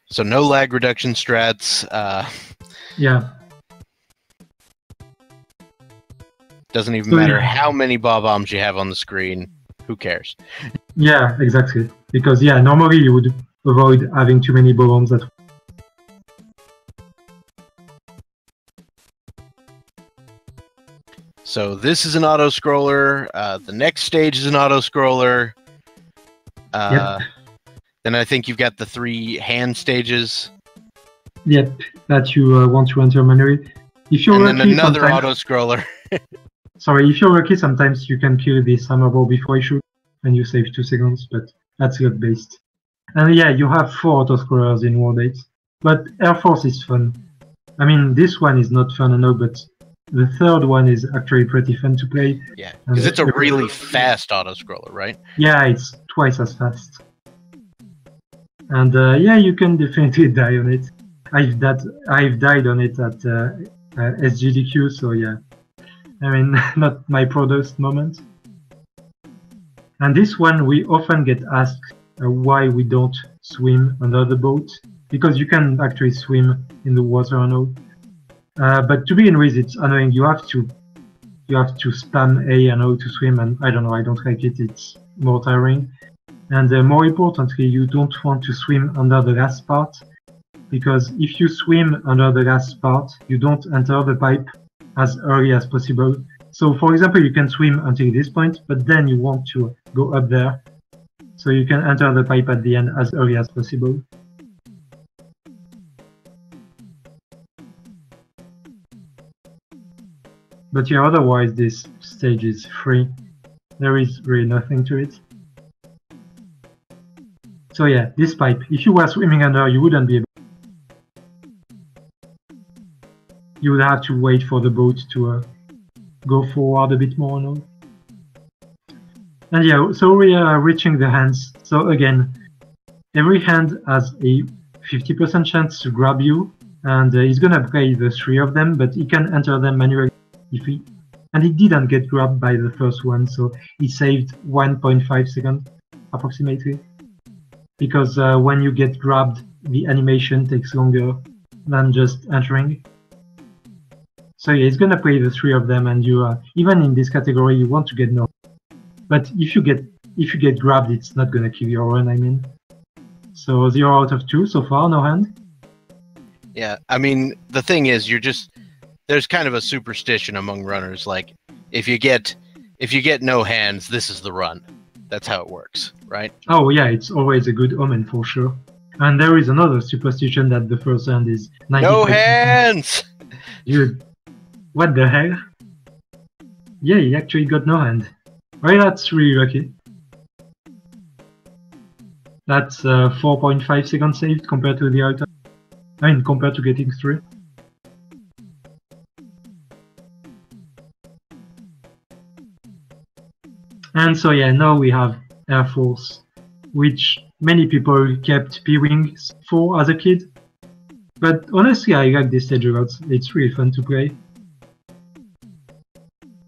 So no lag reduction strats. Yeah. Doesn't even matter how many bob-ombs you have on the screen. Who cares? Yeah, exactly. Because yeah, normally you would avoid having too many bob-ombs at. So this is an auto-scroller, the next stage is an auto-scroller, Yep. Then I think you've got the 3 hand stages. Yep, that you want to enter manually. If you're and then another auto-scroller. Sorry, if you're lucky, sometimes you can kill the summer ball before you shoot, and you save 2 seconds, but that's luck-based. And yeah, you have 4 auto-scrollers in World 8, but Air Force is fun. I mean, this one is not fun, I know, but the third one is actually pretty fun to play. Yeah, because it's a really fast auto-scroller, right? Yeah, it's twice as fast. And yeah, you can definitely die on it. I've died on it at SGDQ, so yeah. I mean, not my proudest moment. And this one, we often get asked why we don't swim under the boat, because you can actually swim in the water and all. But to begin with, it's annoying. You have to spam A and O to swim, and I don't know, I don't like it. It's more tiring. And more importantly, you don't want to swim under the last part, because if you swim under the last part, you don't enter the pipe as early as possible. So for example, you can swim until this point, but then you want to go up there, so you can enter the pipe at the end as early as possible. But yeah, otherwise this stage is free. There is really nothing to it. So yeah, this pipe, if you were swimming under, you wouldn't be able. You would have to wait for the boat to go forward a bit more now. And yeah, so we are reaching the hands. So again, every hand has a 50% chance to grab you, and he's gonna play the 3 of them, but he can enter them manually if he. And he didn't get grabbed by the first one, so he saved 1.5 seconds approximately. Because when you get grabbed, the animation takes longer than just entering. So yeah, he's gonna play the 3 of them, and you even in this category you want to get no. But if you get grabbed, it's not gonna kill your run. I mean, so 0 out of 2 so far, no hand. Yeah, I mean the thing is, there's kind of a superstition among runners, like if you get no hands, this is the run. That's how it works, right? Oh yeah, it's always a good omen for sure. And there is another superstition that the first hand is 90%. No hands! Dude, what the hell? Yeah, he actually got no hand. Well, that's really lucky. That's 4.5 seconds saved compared to the other. I mean, compared to getting 3. And so yeah, now we have Air Force, which many people kept P-Wing for as a kid. But honestly, I like this stage a lot. It's really fun to play.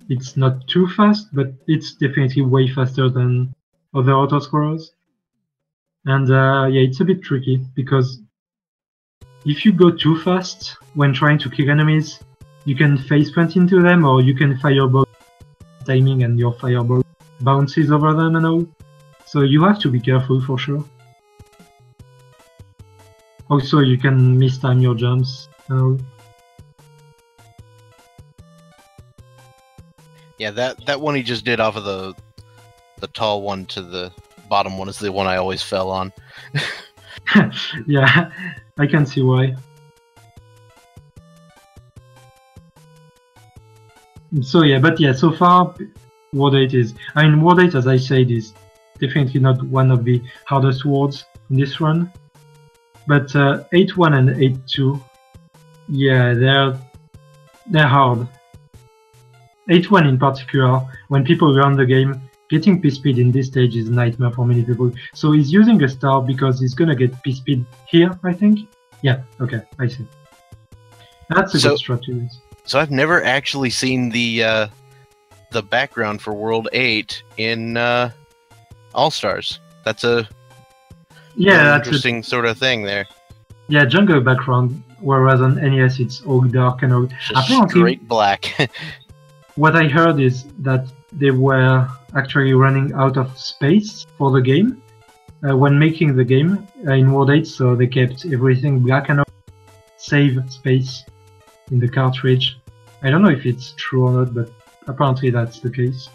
It's not too fast, but it's definitely way faster than other autoscrollers. And yeah, it's a bit tricky, because if you go too fast when trying to kill enemies, you can faceplant into them, or you can fireball timing and your fireball bounces over them and all. So you have to be careful for sure. Also, you can mistime your jumps and all. Yeah, that one he just did off of the tall one to the bottom one is the one I always fell on. Yeah, I can see why. So yeah, but yeah, so far, World 8 is... I mean, World 8, as I said, is definitely not one of the hardest worlds in this run. But 8.1 and 8.2, yeah, they're hard. 8.1 in particular, when people learn the game, getting P-Speed in this stage is a nightmare for many people. So he's using a star because he's gonna get P-Speed here, I think? Yeah, okay, I see. That's a good strategy. So I've never actually seen the background for World 8 in All-Stars. That's a interesting sort of thing there. Yeah, jungle background, whereas on NES it's all dark and all. Just straight black. What I heard is that they were actually running out of space for the game when making the game in World 8, so they kept everything black and all, save space in the cartridge. I don't know if it's true or not, but apparently that's the case.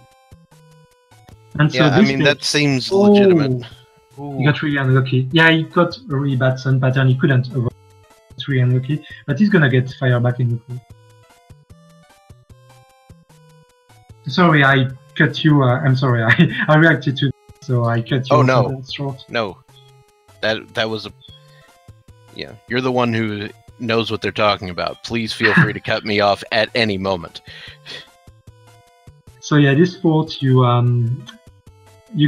And so yeah, I mean, that seems legitimate. He got really unlucky. Yeah, he got a really bad sun pattern. He couldn't avoid. It's really unlucky, but he's gonna get fire back in the pool. Sorry, I cut you. I'm sorry, I reacted to this, so I cut you. Oh no, short. No, that was a... Yeah, you're the one who knows what they're talking about. Please feel free to cut me off at any moment. So yeah, this fort you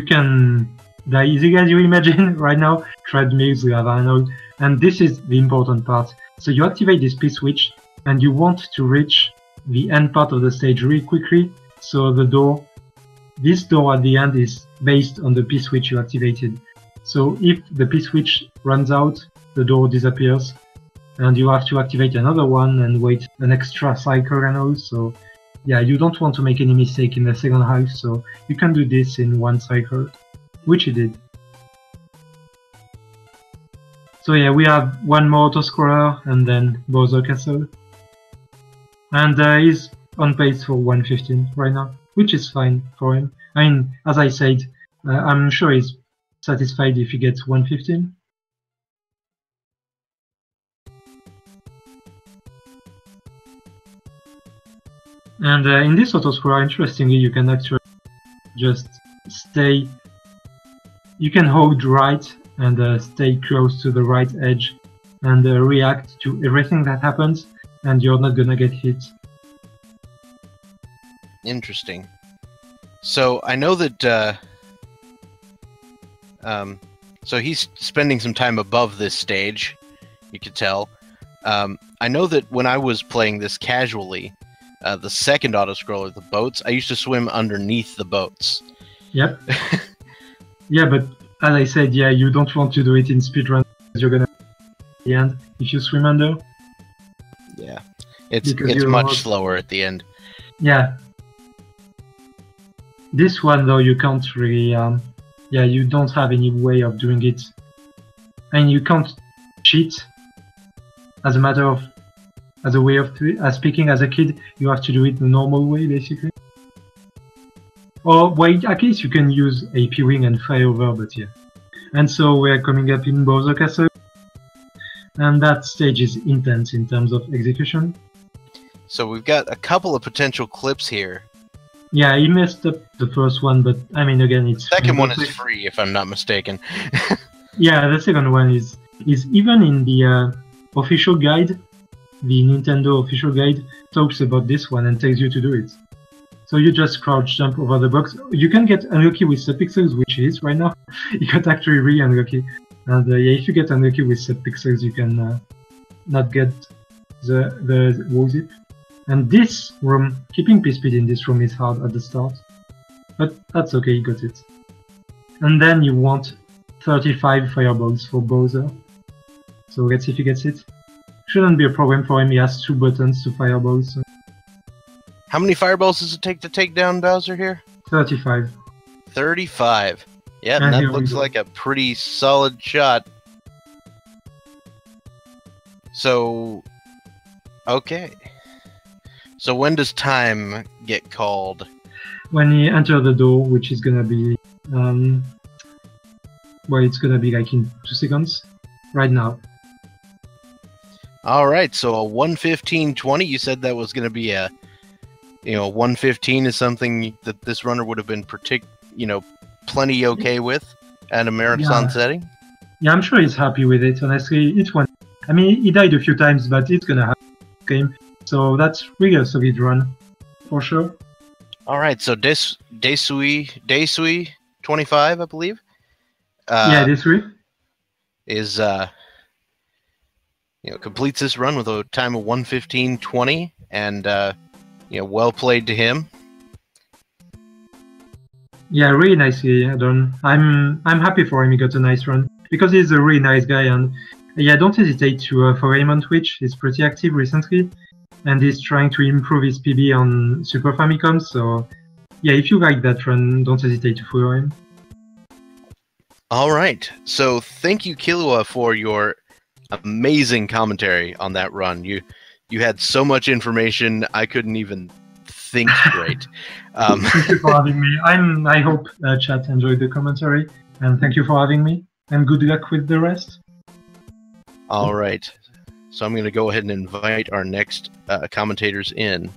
can die easily as you imagine right now. Treadmills, lava, and this is the important part. So you activate this P-switch, and you want to reach the end part of the stage really quickly. So this door at the end is based on the P-switch you activated. So if the P-switch runs out, the door disappears, and you have to activate another one and wait an extra cycle and all. So yeah, you don't want to make any mistake in the second half, so you can do this in one cycle, which you did. So yeah, we have one more autoscroller and then Bowser Castle. And he's on pace for 115 right now, which is fine for him. I mean, as I said, I'm sure he's satisfied if he gets 115. And in this autoscroller, interestingly, you can actually just stay... You can hold right and stay close to the right edge and react to everything that happens, and you're not gonna get hit. Interesting. So I know that so he's spending some time above this stage, you could tell. I know that when I was playing this casually, the second autoscroller, the boats, I used to swim underneath the boats. Yep. Yeah, but as I said, yeah, you don't want to do it in speedrun, because you're gonna at the end if you swim under. Yeah, it's much slower at the end. Yeah. This one though, you can't really, yeah, you don't have any way of doing it, and you can't cheat. As a matter of, as a way of speaking as a kid, you have to do it the normal way, basically. Or wait, at least you can use a P-Wing and fly over, but yeah. And so we're coming up in Bowser Castle, and that stage is intense in terms of execution. So we've got a couple of potential clips here. Yeah, he messed up the first one, but I mean, again, it's... Second one is free, if I'm not mistaken. Yeah, the second one is even in the official guide, the Nintendo official guide talks about this one and tells you to do it. So you just crouch jump over the box. You can get unlucky with subpixels, which is right now. You got actually really unlucky. And yeah, if you get unlucky with subpixels, you can not get the wall zip. And this room, keeping P-speed in this room is hard at the start. But that's okay, you got it. And then you want 35 fireballs for Bowser. So let's see if he gets it. Shouldn't be a problem for him, he has 2 buttons to fireballs. So. How many fireballs does it take to take down Bowser here? 35. 35. Yeah, and that looks like a pretty solid shot. So, okay. So when does time get called? When he enters the door, which is gonna be, well, it's gonna be like in 2 seconds, right now. All right, so a 1:15:20. You said that was gonna be a, 1:15 is something that this runner would have been plenty okay with at a marathon setting. Yeah, I'm sure he's happy with it. Honestly, it's one. I mean, he died a few times, but it's gonna happen game. So that's really a solid run, for sure. All right, so Deisui 25, I believe. Yeah, Deisui is completes this run with a time of 1:15:20, and well played to him. Yeah, really nicely done. I'm happy for him. He got a nice run because he's a really nice guy, and yeah, don't hesitate to follow him on Twitch. He's pretty active recently, and he's trying to improve his PB on Super Famicom. So yeah, if you like that run, don't hesitate to follow him. All right, so thank you, Killua, for your amazing commentary on that run. You had so much information, I couldn't even think straight. Thank you for having me. I hope chat enjoyed the commentary, and thank you for having me, and good luck with the rest. All right, so I'm going to go ahead and invite our next commentators in.